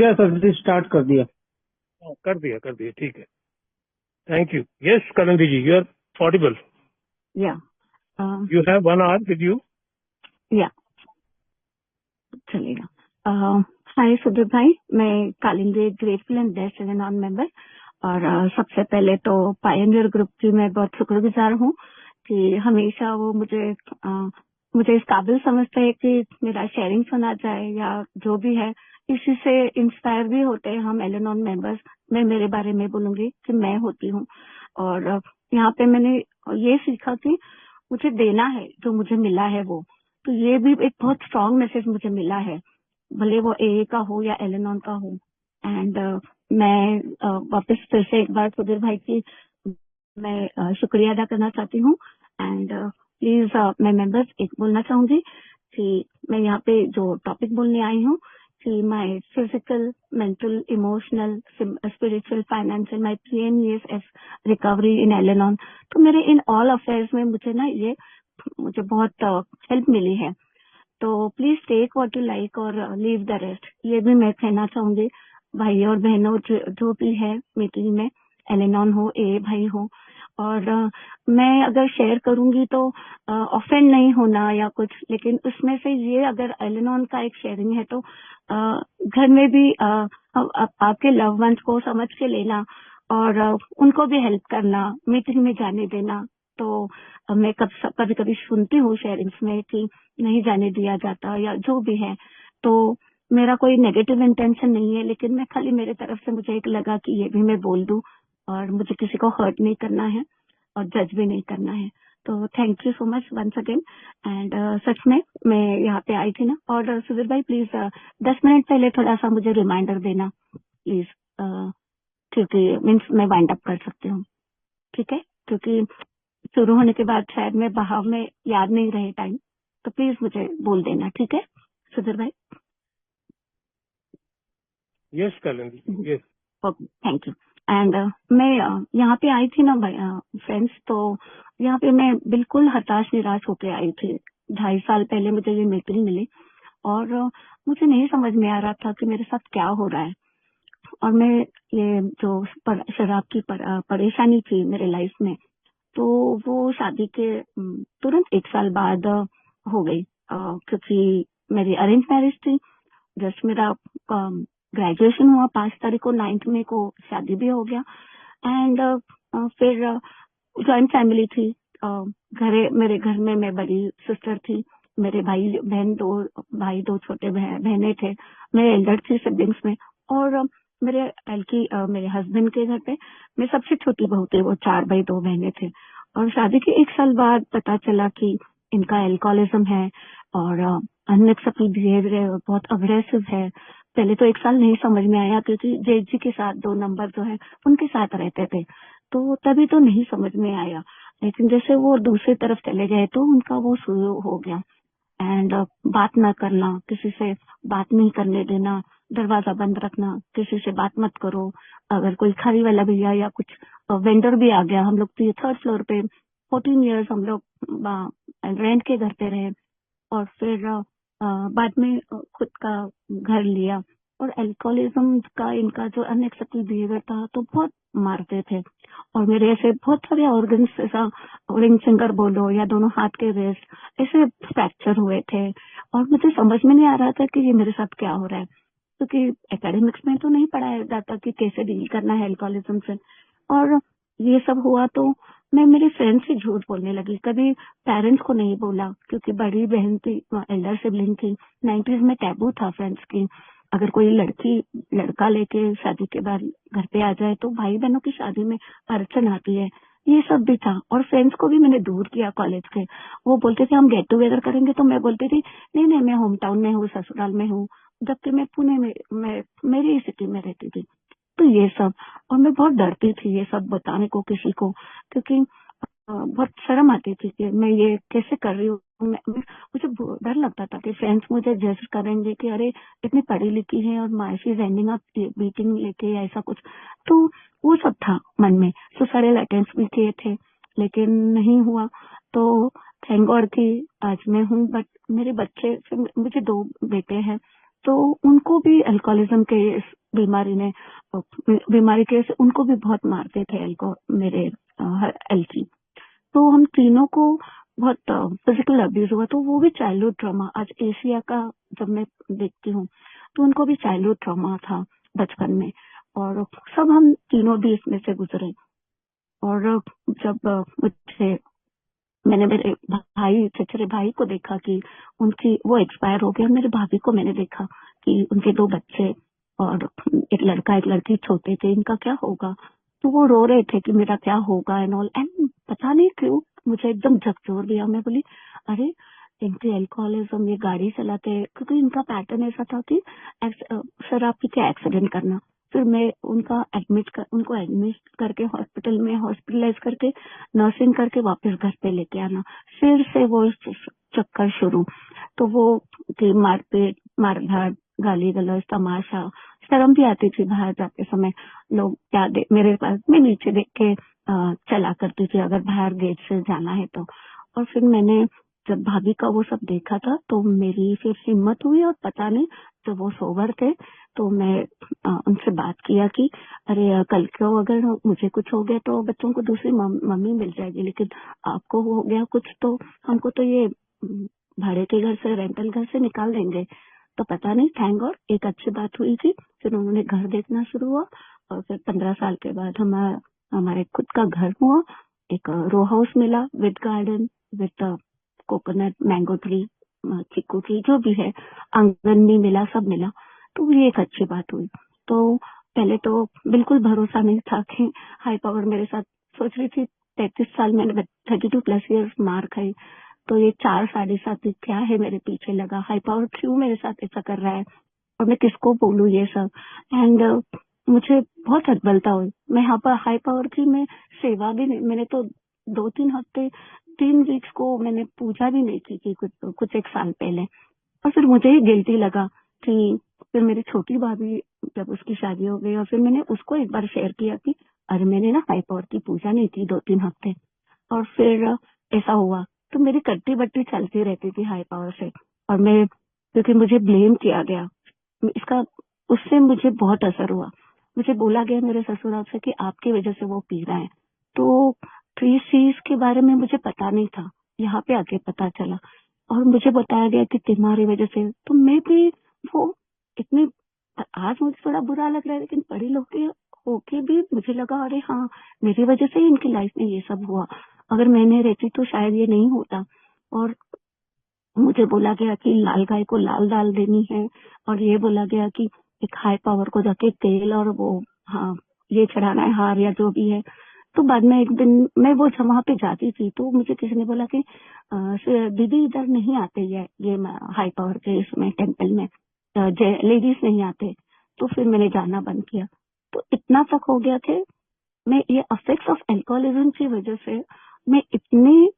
दिया sir, start कर दिया। कर दिया, ठीक है। Thank you. Yes Kalindi ji, you are audible. Yeah you have 1 hour with you. Yeah चलेगा। हाय सुधीर भाई, मैं Kalindi grateful and blessed as a non member. और सबसे पहले तो पायनियर ग्रुप की मैं बहुत शुक्रगुजार हूँ कि हमेशा वो मुझे इस काबिल समझते हैं कि मेरा शेयरिंग सुना जाए या जो भी है, इसी से इंस्पायर भी होते हैं हम एल नॉन मेंबर्स। मैं मेरे बारे में बोलूंगी कि मैं होती हूँ। और यहाँ पे मैंने ये सीखा कि मुझे देना है जो मुझे मिला है वो, तो ये भी एक बहुत स्ट्रांग मैसेज मुझे मिला है, भले वो ए का हो या एलेनॉन का हो। एंड मैं वापस फिर से एक बार सुधीर भाई की मैं शुक्रिया अदा करना चाहती हूँ। एंड प्लीज मैं मेंबर्स एक बोलना चाहूंगी कि मैं यहाँ पे जो टॉपिक बोलने आई हूँ कि my physical, mental, emotional, spiritual, financial, my 10 years as recovery in Alanon. तो मेरे इन ऑल अफेयर्स में मुझे बहुत हेल्प मिली है। तो please take what you like और लीव द रेस्ट, ये भी मैं कहना चाहूंगी। भाई और बहनों जो भी है मीटिंग में, एलेनॉन हो, ए भाई हो। और मैं अगर शेयर करूंगी तो ऑफेंड नहीं होना या कुछ, लेकिन उसमें से ये अगर एलेनॉन का एक शेयरिंग है तो घर में भी आपके लव वंस को समझ के लेना और उनको भी हेल्प करना, मीटिंग में जाने देना। तो मैं कभी कभी सुनती हूँ शेयरिंग्स में कि नहीं जाने दिया जाता या जो भी है, तो मेरा कोई नेगेटिव इंटेंशन नहीं है, लेकिन मैं खाली मेरे तरफ से मुझे एक लगा कि ये भी मैं बोल दूं। और मुझे किसी को हर्ट नहीं करना है और जज भी नहीं करना है। तो thank you so much once again. And सच में मैं यहाँ पे आई थी ना, और सुधीर भाई प्लीज 10 मिनट पहले थोड़ा सा मुझे रिमाइंडर देना प्लीज, क्योंकि मीन्स मैं वाइंड अप कर सकती हूँ, ठीक है? क्योंकि शुरू होने के बाद शायद मैं बहाव में याद नहीं रहे टाइम, तो प्लीज मुझे बोल देना, ठीक है सुधीर भाई? Yes Kalindi, yes. Okay, thank you. And मैं यहाँ पे आई थी ना फ्रेंड्स, तो यहाँ पे मैं बिल्कुल हताश निराश होके आई थी। 2.5 साल पहले मुझे ये मीटिंग मिली और मुझे नहीं समझ में आ रहा था कि मेरे साथ क्या हो रहा है। और मैं ये जो शराब की परेशानी थी मेरे लाइफ में, तो वो शादी के तुरंत 1 साल बाद हो गई, क्योंकि मेरी अरेंज मैरिज थी। जस्ट मेरा ग्रेजुएशन हुआ 5 तारीख को, 9th मई को शादी भी हो गया। एंड फिर जॉइंट फैमिली थी। मेरे घर में मैं बड़ी सिस्टर थी, मेरे दो छोटे बहनें थे, मैं एल्डर थी सिबलिंग्स में। और मेरे हस्बैंड के घर पे मैं सबसे छोटी बहू थी, वो 4 भाई 2 बहनें थे। और शादी के 1 साल बाद पता चला कि इनका एल्कोहलिज्म है और अनएक्सेप्टेबल बिहेवियर है, बहुत अग्रेसिव है। पहले तो 1 साल नहीं समझ में आया, क्योंकि जेठ जी के साथ 2 नंबर जो है उनके साथ रहते थे, तो तभी तो नहीं समझ में आया। लेकिन जैसे वो दूसरी तरफ चले गए तो उनका वो शुरू हो गया। एंड बात ना करना, किसी से बात नहीं करने देना, दरवाजा बंद रखना, किसी से बात मत करो। अगर कोई खारी वाला भैया या कुछ वेंडर भी आ गया, हम लोग 3rd फ्लोर पे 14 years हम लोग रेंट के घर पे रहे। और फिर बाद में खुद का घर लिया। और अल्कोहलिज्म का इनका जो अनएक्सेप्टेबल बिहेवियर था, तो बहुत मारते थे। और मेरे ऐसे बहुत सारे ऑर्गन्स, ऐसा रिंग फिंगर बोलो या दोनों हाथ के रेस्ट, ऐसे फ्रैक्चर हुए थे। और मुझे समझ में नहीं आ रहा था कि ये मेरे साथ क्या हो रहा है, क्योंकि एकेडमिक्स में तो नहीं पढ़ाया जाता कि कैसे डील करना है अल्कोहलिज्म से। और ये सब हुआ तो मैं मेरे फ्रेंड्स से झूठ बोलने लगी, कभी पेरेंट्स को नहीं बोला, क्योंकि बड़ी बहन थी, एल्डर सिबलिंग थी। 90s में टैबू था फ्रेंड्स की, अगर कोई लड़का लेके शादी के बाद घर पे आ जाए तो भाई बहनों की शादी में अड़चन आती है, ये सब भी था। और फ्रेंड्स को भी मैंने दूर किया कॉलेज के। वो बोलते थे हम गेट टुगेदर करेंगे, तो मैं बोलती थी नहीं नहीं, मैं होम टाउन में हूँ, ससुराल में हूँ, जबकि मैं पुणे में, मैं मेरी सिटी में रहती थी। तो ये सब, और मैं बहुत डरती थी ये सब बताने को किसी को, क्योंकि बहुत शर्म आती थी कि मैं ये कैसे कर रही हूँ। मुझे डर लगता था कि फ्रेंड्स मुझे जज करेंगे कि अरे इतनी पढ़ी लिखी है और माइशी एंडिंग अप बीटिंग लेके ऐसा कुछ। तो वो सब था मन में। सुसाइडल अटेम्प्ट्स भी किए थे, लेकिन नहीं हुआ। तो थैंक गॉड कि आज मैं हूँ। बट मेरे बच्चे, मुझे 2 बेटे हैं, तो उनको भी अल्कोहलिज्म के इस बीमारी के से उनको भी बहुत मारते थे मेरे एल्की। तो हम तीनों को बहुत फिजिकल अब्यूज हुआ। तो वो भी चाइल्डहुड ट्रॉमा, आज एशिया का जब मैं देखती हूँ तो उनको भी चाइल्डहुड ट्रॉमा था बचपन में, और सब हम तीनों भी इसमें से गुजरे। और जब मैंने मेरे चचेरे भाई को देखा कि वो एक्सपायर हो गया, मेरे भाभी को मैंने देखा कि उनके 2 बच्चे और एक लड़का एक लड़की छोटे थे, इनका क्या होगा। तो वो रो रहे थे कि मेरा क्या होगा एंड ऑल। एंड पता नहीं क्यों मुझे एकदम झकझोर दिया। मैं बोली अरे इनके अल्कोहलिज्म, ये गाड़ी चलाते, क्योंकि इनका पैटर्न ऐसा था कि शराब पी के एक्सीडेंट करना। फिर मैं उनको एडमिट करके हॉस्पिटल में हॉस्पिटलाइज करके नर्सिंग करके वापस घर पे लेके आना, फिर से वो चक्कर शुरू। तो वो कि मारपीट, मारधाड़, गाली गलौज, तमाशा, शर्म भी आती थी बाहर जाते समय। लोग क्या मेरे पास, मैं नीचे देख के चला करती थी अगर बाहर गेट से जाना है तो। और फिर मैंने जब भाभी का वो सब देखा था तो मेरी फिर हिम्मत हुई, और पता नहीं जब वो सोबर थे तो मैं उनसे बात किया कि अरे कल को अगर मुझे कुछ हो गया तो बच्चों को दूसरी मम्मी मिल जाएगी, लेकिन आपको हो गया कुछ तो हमको तो ये भाड़े के घर से, रेंटल घर से निकाल देंगे। तो पता नहीं, थैंक गॉड एक अच्छी बात हुई थी। फिर उन्होंने घर देखना शुरू हुआ, और फिर 15 साल के बाद हमारे खुद का घर हुआ। एक रो हाउस मिला with garden, with coconut, mango tree, chikoo tree, जो भी है, आंगन भी मिला, सब मिला। तो ये एक अच्छी बात हुई। तो पहले तो बिल्कुल भरोसा नहीं था कि हाई पावर मेरे साथ, सोच रही थी 33 साल मैंने 32+ ईयर्स मार खाई, तो ये 4 7.5 क्या है मेरे पीछे लगा, हाई पावर क्यों मेरे साथ ऐसा कर रहा है, और मैं किसको बोलूं ये सब। एंड मुझे बहुत हतबलता हुई। मैं यहाँ पर हाई पावर की मैं सेवा भी नहीं, मैंने तो 2-3 हफ्ते, 3 वीक्स को मैंने पूजा भी नहीं की कुछ 1 साल पहले। और फिर मुझे ही गिल्टी लगा कि फिर मेरी छोटी भाभी, जब उसकी शादी हो गई, और फिर मैंने उसको एक बार शेयर किया कि अरे मैंने ना हाई पावर की पूजा नहीं की 2-3 हफ्ते, और फिर ऐसा हुआ। तो मेरी कट्टी बट्टी चलती रहती थी हाई पावर से, और मैं, क्योंकि मुझे ब्लेम किया गया इसका, उससे मुझे बहुत असर हुआ। मुझे बोला गया मेरे ससुराल से कि आपकी वजह से वो पी रहा है। तो इस चीज के बारे में मुझे पता नहीं था, यहाँ पे आके पता चला, और मुझे बताया गया कि तुम्हारी वजह से। तो मैं भी वो इतनी, आज मुझे थोड़ा बुरा लग रहा है, लेकिन पढ़ी लिखी होके भी मुझे लगा अरे हाँ, मेरी वजह से ही इनकी लाइफ में ये सब हुआ। अगर मैं नहीं रहती तो शायद ये नहीं होता। और मुझे बोला गया कि लाल गाय को लाल दाल देनी है, और ये बोला गया कि एक हाई पावर को जाके तेल और वो, हाँ, ये चढ़ाना है, हार या जो भी है। तो बाद में एक दिन मैं वो वहां पे जाती थी, तो मुझे किसी ने बोला कि दीदी इधर नहीं आते ये हाई पावर के इसमें टेम्पल में लेडीज नहीं आते। तो फिर मैंने जाना बंद किया। तो इतना तक हो गया थे, मैं ये अफेक्ट्स ऑफ अल्कोहलिज्म की वजह से मैं इतनी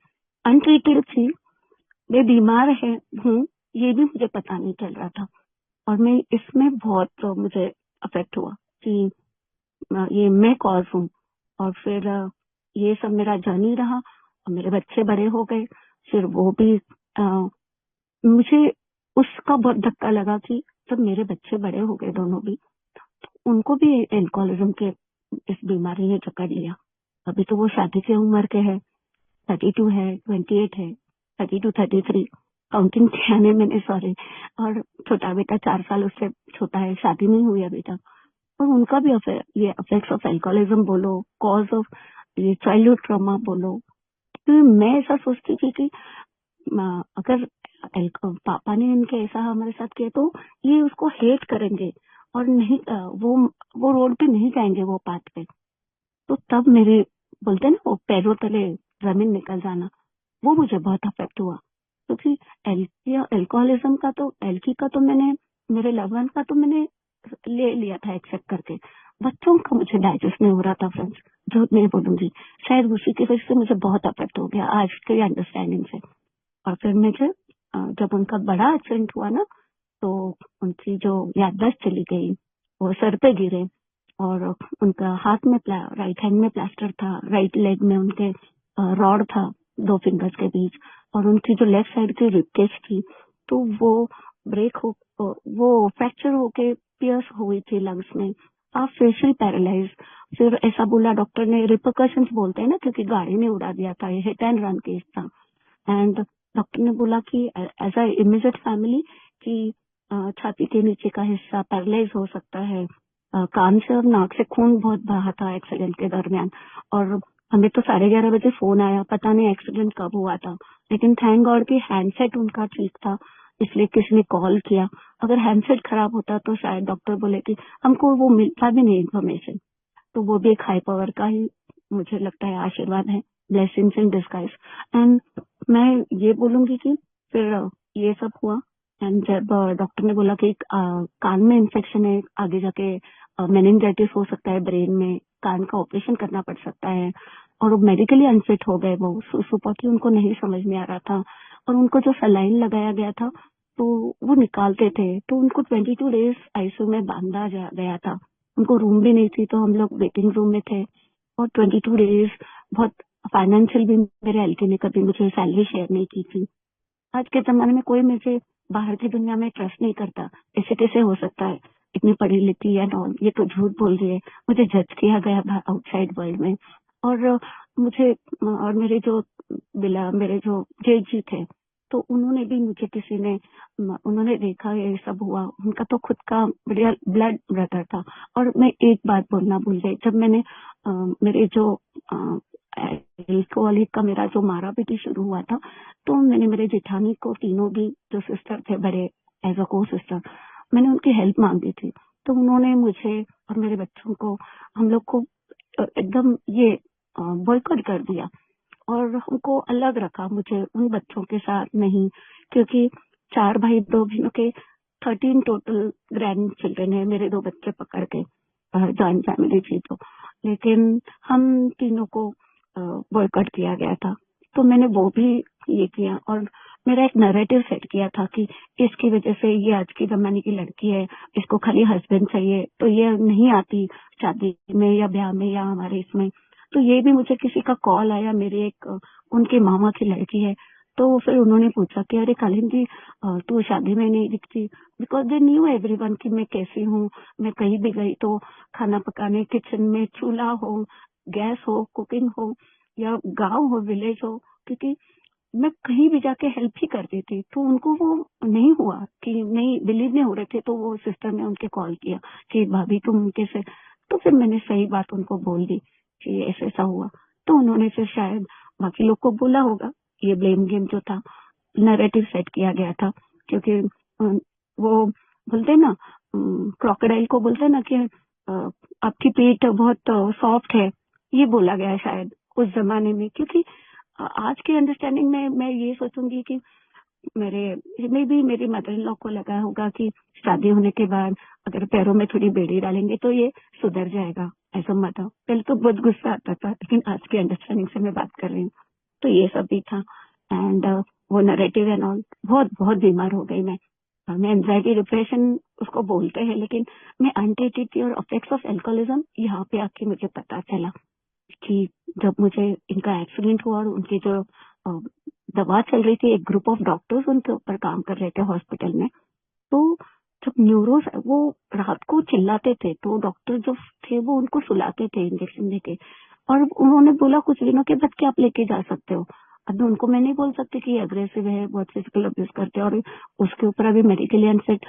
अनट्रीटेड थी, मैं बीमार हूँ, ये भी मुझे पता नहीं चल रहा था। और मैं इसमें बहुत मुझे अफेक्ट हुआ कि ये मैं कॉज हूँ। और फिर ये सब मेरा जर्नी रहा, और मेरे बच्चे बड़े हो गए। फिर वो भी मुझे उसका बहुत धक्का लगा कि जब मेरे बच्चे बड़े हो गए दोनों भी, उनको भी एल्कोहलिज्म के इस बीमारी ने जकड़ लिया। अभी तो वो शादी की उम्र के है, 32 है, 28 है, 32-33, काउंटिंग किया नहीं मैंने, सॉरी। और छोटा बेटा 4 साल उससे छोटा है, शादी नहीं हुई अभी तक। और उनका भी ये अफेक्ट्स ऑफ एल्कोहलिज्म बोलो, कॉज ऑफ ये चाइल्डहुड ट्रॉमा बोलो। तो मैं ऐसा सोचती थी कि अगर पापा ने इनके ऐसा हमारे साथ किया तो ये उसको हेट करेंगे, और नहीं वो रोड पे नहीं जाएंगे, वो पाथ पे। तो तब मेरे, बोलते ना, वो पैरों तले जमीन निकल जाना, वो मुझे बहुत अफेक्ट हुआ। क्योंकि एल्कोहलिज्म का तो, एल्की का तो मैंने, मेरे लवन का तो मैंने ले लिया था एक्सेप्ट करके, बच्चों का मुझे डाइजेस्ट नहीं हो रहा था फ्रेंड्स, झूठ नहीं बोलूंगी। शायद उसी की वजह से मुझे बहुत अफेक्ट हो गया आज के अंडरस्टैंडिंग से। और फिर मुझे जब उनका बड़ा एक्सीडेंट हुआ ना, तो उनकी जो याददाश्त चली गई, वो सर पे गिरे, और उनका हाथ में राइट हैंड में प्लास्टर था, राइट लेग में उनके रॉड था 2 फिंगर्स के बीच, और उनकी जो लेफ्ट साइड की रिबकेज थी, तो वो ब्रेक हो, वो फ्रैक्चर होके पियर्स हुई थी लंग्स में, आप फेशियल पैरालाइज। फिर ऐसा बोला डॉक्टर ने, रिपरकशंस बोलते हैं ना, क्योंकि गाड़ी ने उड़ा दिया था, ये हिट एंड रन केस था। एंड डॉक्टर ने बोला कि एज अ इमीडिएट फैमिली कि छाती के नीचे का हिस्सा पैरालाइज हो सकता है। कान से और नाक से खून बहुत बहा था एक्सीडेंट के दरमियान। और हमें तो 11:30 बजे फोन आया, पता नहीं एक्सीडेंट कब हुआ था, लेकिन थैंक गॉड कि हैंडसेट उनका ठीक था, इसलिए किसी ने कॉल किया। अगर हैंडसेट खराब होता तो शायद डॉक्टर बोले कि हमको वो मिलता भी नहीं इन्फॉर्मेशन। तो वो भी एक हाई पावर का ही मुझे लगता है आशीर्वाद है, ब्लेसिंग्स इन डिस्गाइज। एंड मैं ये बोलूंगी कि फिर ये सब हुआ। एंड जब डॉक्टर ने बोला कि कान में इन्फेक्शन है, आगे जाके मेनिंजाइटिस हो सकता है, ब्रेन में कान का ऑपरेशन करना पड़ सकता है, और वो मेडिकली अनफिट हो गए। वो सुपोर्टली उनको नहीं समझ में आ रहा था, और उनको जो सलाइन लगाया गया था तो वो निकालते थे, तो उनको 22 डेज आईसीयू में बांधा गया था। उनको रूम भी नहीं थी, तो हम लोग वेटिंग रूम में थे। और 22 डेज बहुत फाइनेंशियल भी, मेरे एलटी ने कभी मुझे सैलरी शेयर नहीं की थी। आज के जमाने में कोई मुझे बाहर की दुनिया में ट्रस्ट नहीं करता, ऐसे कैसे हो सकता है, इतनी पढ़ी लिखी है और ये तो झूठ बोल रही है। मुझे जज किया गया आउटसाइड वर्ल्ड में। और मुझे और मेरे जो जेठ जी थे, तो उन्होंने भी मुझे किसी ने उन्होंने देखा ये सब हुआ, उनका तो खुद का बढ़िया ब्लड ब्रदर था। और मैं एक बात बोलना भूल गई, जब मैंने मेरे जो अल्कोहलिक का मेरा जो मारा पीटी शुरू हुआ था, तो मैंने मेरे जेठानी को, तीनों भी जो सिस्टर थे बड़े, एज अ को सिस्टर, मैंने उनकी हेल्प मांगी थी। तो उन्होंने मुझे और मेरे बच्चों को, हम लोग को एकदम ये बॉयकॉट कर दिया और हमको अलग रखा, मुझे उन बच्चों के साथ नहीं। क्योंकि 4 भाई 2 बहनों के 13 टोटल ग्रैंड चिल्ड्रन है, मेरे 2 बच्चे पकड़ के, जॉइंट फैमिली थी तो। लेकिन हम तीनों को बॉयकॉट किया गया था। तो मैंने वो भी ये किया, और मेरा एक नैरेटिव सेट किया था कि इसकी वजह से ये आज की जमाने की लड़की है, इसको खाली हस्बैंड चाहिए, तो ये नहीं आती शादी में या ब्याह में या हमारे इसमें। तो ये भी मुझे किसी का कॉल आया, मेरे एक उनके मामा की लड़की है, तो फिर उन्होंने पूछा कि अरे कालीन जी, तू शादी में नहीं दिखती। बिकॉज दे न्यू एवरीवन कि मैं कैसी हूँ। मैं कहीं भी गई तो खाना पकाने, किचन में चूल्हा हो, गैस हो, कुकिंग हो, या गांव हो, विलेज हो, क्योंकि मैं कहीं भी जाके हेल्प ही करती थी। तो उनको वो नहीं हुआ कि नहीं, बिलीव नहीं हो रहे थे। तो वो सिस्टर ने उनके कॉल किया कि भाभी तुम कैसे। तो फिर मैंने सही बात उनको बोल दी कि ऐसा ऐसा हुआ। तो उन्होंने फिर शायद बाकी लोग को बोला होगा, ये ब्लेम गेम जो था, नैरेटिव सेट किया गया था। क्योंकि वो बोलते हैं ना, क्रोकोडाइल को बोलते हैं ना कि आपकी पेट बहुत सॉफ्ट है, ये बोला गया है शायद उस जमाने में। क्योंकि आज की अंडरस्टैंडिंग में मैं ये सोचूंगी कि मेरे में भी मेरी मदर इन लॉ को लगा होगा कि शादी होने के बाद अगर पैरों में थोड़ी बेड़ी डालेंगे तो ये सुधर जाएगा, ऐसा मत हो। पहले तो बहुत गुस्सा आता था, लेकिन आज की अंडरस्टैंडिंग से मैं बात कर रही हूँ। तो ये सब भी था। एंड वो नरेटिव एंड ऑल, बहुत बहुत बीमार हो गई मैं। मैं एंजाइटी डिप्रेशन उसको बोलते हैं, लेकिन मैं एंटी और इफेक्ट्स ऑफ एल्कोहलिज्म यहाँ पे आके मुझे पता चला कि जब मुझे इनका एक्सीडेंट हुआ और उनकी जो दवा चल रही थी, एक ग्रुप ऑफ डॉक्टर्स उनके ऊपर काम कर रहे थे हॉस्पिटल में। तो जब न्यूरोस वो रात को चिल्लाते थे, तो डॉक्टर जो थे वो उनको सुलाते थे इंजेक्शन देके। और उन्होंने बोला कुछ दिनों के बाद कि आप लेके जा सकते हो। अब उनको मैं नहीं बोल सकती कि अग्रेसिव है, बहुत फिजिकल अब्यूज करते हैं और उसके ऊपर अभी मेडिकली अनफिट।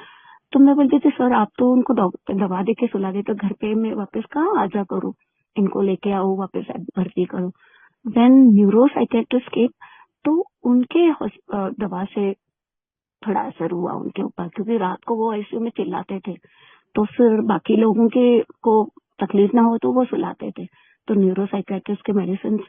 तो मैं बोलती थी सर आप तो उनको दवा दे के सुला देते, घर पे मैं वापस कहाँ आ जा करूँ, इनको लेके आओ वापस भर्ती करो। देन न्यूरो साइकेट्रिस्ट के, तो उनके दवा से थोड़ा असर हुआ उनके ऊपर, क्योंकि रात को वो आईसीयू में चिल्लाते थे। तो फिर बाकी लोगों के को तकलीफ ना हो तो वो सुलाते थे। तो न्यूरो साइकेट्रिस्ट के मेडिसिन,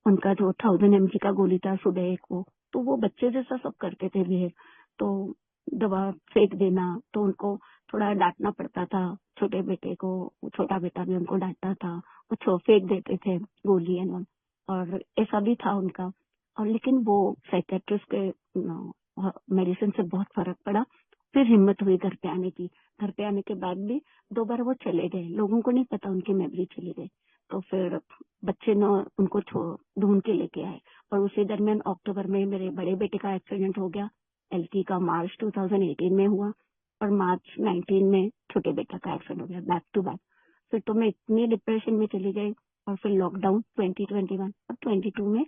उनका जो 1000 mg का गोली था सुबह एक, वो तो वो बच्चे जैसा सब करते थे बिहेव। तो दवा फेंक देना, तो उनको थोड़ा डांटना पड़ता था छोटे बेटे को। छोटा बेटा भी उनको डांटता था, वो फेंक देते थे गोली एंड ऑल। और ऐसा भी था उनका। और लेकिन वो साइकेट्रिस्ट के मेडिसिन से बहुत फर्क पड़ा। फिर हिम्मत हुई घर पे आने की। घर पे आने के बाद भी 2 बार वो चले गए, लोगों को नहीं पता उनकी मेमोरी चली गई। तो फिर बच्चे ने उनको ढूंढ के लेके आए। और उसी दरमियान अक्टूबर में मेरे बड़े बेटे का एक्सीडेंट हो गया, एलटी का मार्च 2018 में हुआ और मार्च 19 में छोटे बेटा का एक्सीडेंट हो गया, बैक टू बैक। फिर तो मैं इतनी डिप्रेशन में चली गई और फिर लॉकडाउन 2021 और 22 में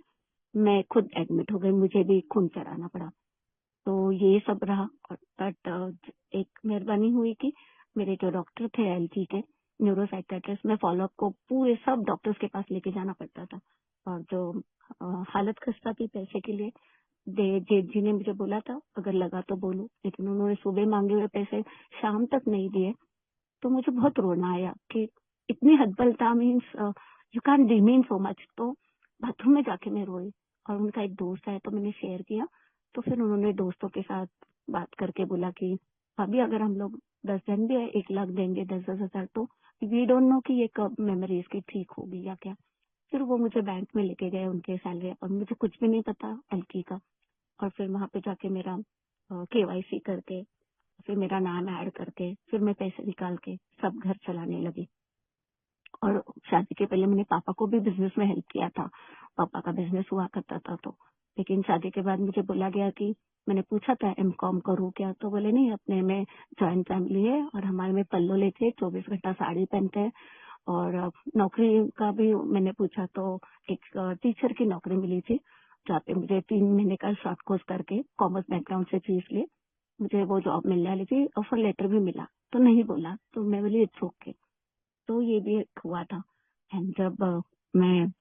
मैं खुद एडमिट हो गई, मुझे भी खून चढ़ाना पड़ा। तो ये सब रहा। और बट एक मेहरबानी हुई कि मेरे जो डॉक्टर थे एलटी के न्यूरोसाइकेट्रिस्ट, में फॉलोअप को पूरे सब डॉक्टर्स के पास लेके जाना पड़ता था। और जो हालत खस्ता थी पैसे के लिए, जेठ जी ने मुझे बोला था अगर लगा तो बोलो, लेकिन उन्होंने सुबह मांगे हुए पैसे शाम तक नहीं दिए। तो मुझे बहुत रोना आया कि इतनी हदबलता, means you can remain so much. तो बाथरूम में जाके मैं रोई और उनका एक दोस्त है तो मैंने शेयर किया। तो फिर उन्होंने दोस्तों के साथ बात करके बोला कि अभी अगर हम लोग 10 दिन भी 1 लाख देंगे, 10-10 हजार, तो वी डोंट नो कि ये कब मेमोरी इसकी ठीक होगी या क्या। फिर वो मुझे बैंक में लेके गए उनके सैलरी अकाउंट, मुझे कुछ भी नहीं पता एलकी का। और फिर वहां पे जाके मेरा केवाईसी करके फिर मेरा नाम ऐड करके फिर मैं पैसे निकाल के सब घर चलाने लगी। और शादी के पहले मैंने पापा को भी बिजनेस में हेल्प किया था, पापा का बिजनेस हुआ करता था। तो लेकिन शादी के बाद मुझे बोला गया कि, मैंने पूछा था एमकॉम करूँ क्या, तो बोले नहीं, अपने में जॉइंट फैमिली है और हमारे में पल्लो लेते 24 घंटा साड़ी पहनते हैं। और नौकरी का भी मैंने पूछा तो एक टीचर की नौकरी मिली थी, जहाँ पे मुझे 3 महीने का शॉर्ट कोर्स करके कॉमर्स बैकग्राउंड से फीस लिए मुझे वो जॉब मिलने वाली थी, ऑफर लेटर भी मिला। तो नहीं बोला, तो मैं बोली इट्स ओके। तो ये भी एक हुआ था। एंड जब मैं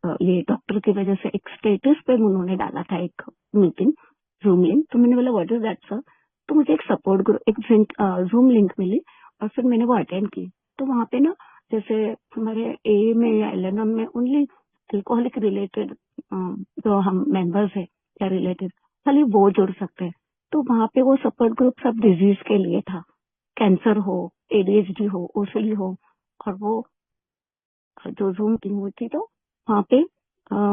ये डॉक्टर की वजह से एक स्टेटस पे उन्होंने डाला था एक मीटिंग, जूम लिंक, तो मैंने बोला व्हाट इज दैट सर। तो मुझे एक सपोर्ट ग्रुप, एक जूम लिंक मिली और फिर मैंने वो अटेंड की। तो वहां पे ना, जैसे हमारे ए में या एलएनएम में ओनली अल्कोहलिक रिलेटेड जो हम मेंबर्स है या रिलेटेड, खाली वो जुड़ सकते हैं। तो वहां पे वो सपोर्ट ग्रुप सब डिजीज के लिए था, कैंसर हो, एडीएचडी हो, ओसीडी हो। और वो जो जूम मीटिंग हुई थी, तो वहाँ पे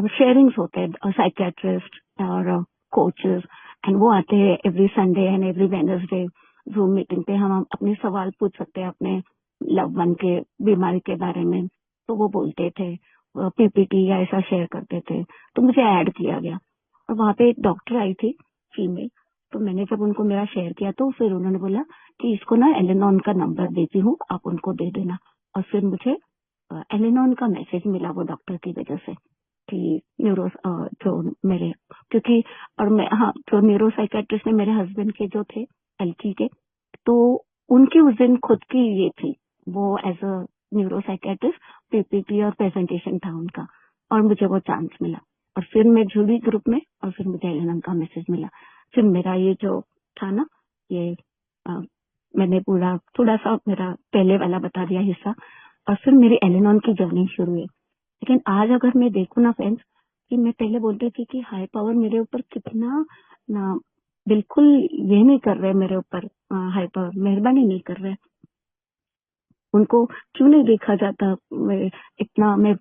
शेयरिंग्स होते हैं, साइकेट्रिस्ट और कोचेस, एंड वो आते हैं every Sunday and every Wednesday. Zoom meeting पे हम अपने सवाल पूछ सकते हैं अपने लव वन के बीमारी के बारे में। तो वो बोलते थे, पीपीटी या ऐसा शेयर करते थे। तो मुझे ऐड किया गया और वहाँ पे एक डॉक्टर आई थी, फीमेल। तो मैंने जब उनको मेरा शेयर किया तो फिर उन्होंने बोला कि इसको ना एलेनॉन का नंबर देती हूँ, आप उनको दे देना। और फिर मुझे एलेनॉन का मैसेज मिला वो डॉक्टर की वजह से कि जो मेरे, क्योंकि और मैं, हाँ, जो न्यूरो साइकेट्रिस्ट ने मेरे हस्बैंड के जो थे एलकी के, तो उनकी उस दिन खुद की ये थी, वो as a neuro psychiatrist PPT और प्रेजेंटेशन था उनका, और मुझे वो चांस मिला। और फिर मैं जुड़ी ग्रुप में और फिर मुझे एलेनॉन का मैसेज मिला। फिर मेरा ये जो था ना, ये मैंने पूरा थोड़ा सा मेरा पहले वाला बता दिया हिस्सा, और फिर मेरी एलेनॉन की जर्नी शुरू हुई। लेकिन आज अगर मैं देखूँ ना फ्रेंड्स, कि मैं पहले बोलती थी कि हाई पावर मेरे ऊपर कितना ना, बिल्कुल ये नहीं कर रहे मेरे ऊपर, हाई पावर मेहरबानी नहीं कर रहे, उनको क्यों नहीं देखा जाता, मैं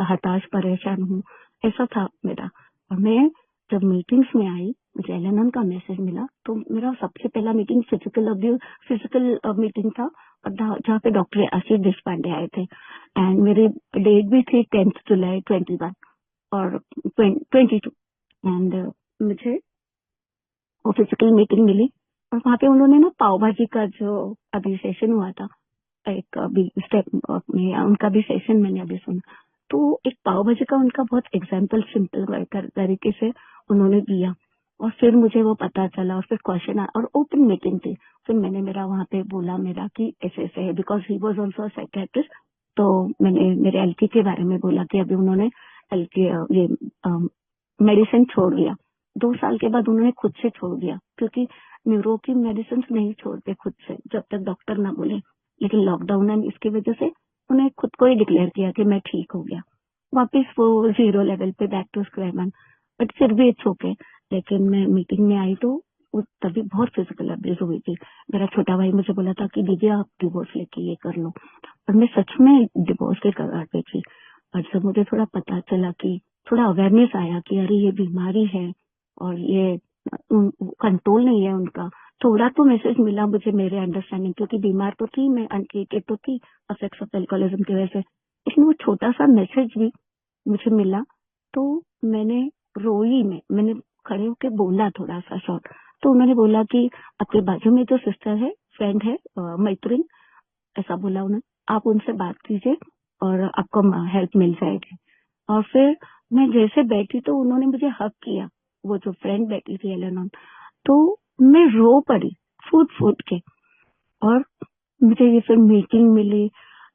हताश परेशान हूँ, ऐसा था मेरा। और मैं जब मीटिंग्स में आई, मुझे एलेनॉन का मैसेज मिला, तो मेरा सबसे पहला मीटिंग फिजिकल मीटिंग था, और जहाँ पे डॉक्टर आशीष देशपांडे आए थे। एंड मेरी डेट भी थी 10 जुलाई 21 और 22। एंड मुझे वो फिजिकल मीटिंग मिली और वहाँ पे उन्होंने ना पाव भाजी का जो अभी सेशन हुआ था, एक अभी स्टेप में उनका भी सेशन मैंने अभी सुना, तो एक पाव भाजी का उनका बहुत एग्जाम्पल सिंपल तरीके से उन्होंने दिया। और फिर मुझे वो पता चला और फिर क्वेश्चन और ओपन मीटिंग थी। फिर मैंने मेरा वहाँ पे बोला मेरा कि ऐसे ऐसे है, because he was also psychiatrist. तो मैंने मेरे एलकी के बारे में बोला कि अभी उन्होंने एलकी ये मेडिसिन छोड़ दिया। 2 साल के बाद उन्होंने खुद से छोड़ दिया, क्योंकि न्यूरो की मेडिसिन नहीं छोड़ते खुद से जब तक डॉक्टर ना बोले। लेकिन लॉकडाउन है, इसकी वजह से उन्हें खुद को ही डिक्लेयर किया कि मैं ठीक हो गया, वापस वो 0 लेवल पे, back to square one. But फिर भी इट्स ओके। लेकिन मैं मीटिंग में आई तो तभी बहुत फिजिकल अब्यूज हुई थी। मेरा छोटा भाई मुझे बोला था कि दीदी आप डिवोर्स लेके ये कर लो, और मैं सच में डिवोर्स के कगार पे थी। और जब मुझे थोड़ा पता चला कि थोड़ा अवेयरनेस आया कि अरे ये बीमारी है और ये कंट्रोल नहीं है उनका, थोड़ा तो मैसेज मिला मुझे मेरे अंडरस्टैंडिंग, क्योंकि बीमार तो थी मैं, अनट्रीटेड तो थी अफेक्ट्स ऑफ एल्कोहलिज्म की वजह से, लेकिन वो छोटा सा मैसेज भी मुझे मिला। तो मैंने रोई, मैंने खड़े होकर बोला थोड़ा सा शॉर्ट, तो उन्होंने बोला कि आपके बाजू में जो सिस्टर है, फ्रेंड है, मैत्रिन, ऐसा बोला उन्होंने, आप उनसे बात कीजिए और आपको हेल्प मिल जाएगी। और फिर मैं जैसे बैठी तो उन्होंने मुझे हक किया, वो जो फ्रेंड बैठी थी एलेनॉन, तो मैं रो पड़ी फूट फूट के। और मुझे ये फिर मीटिंग मिली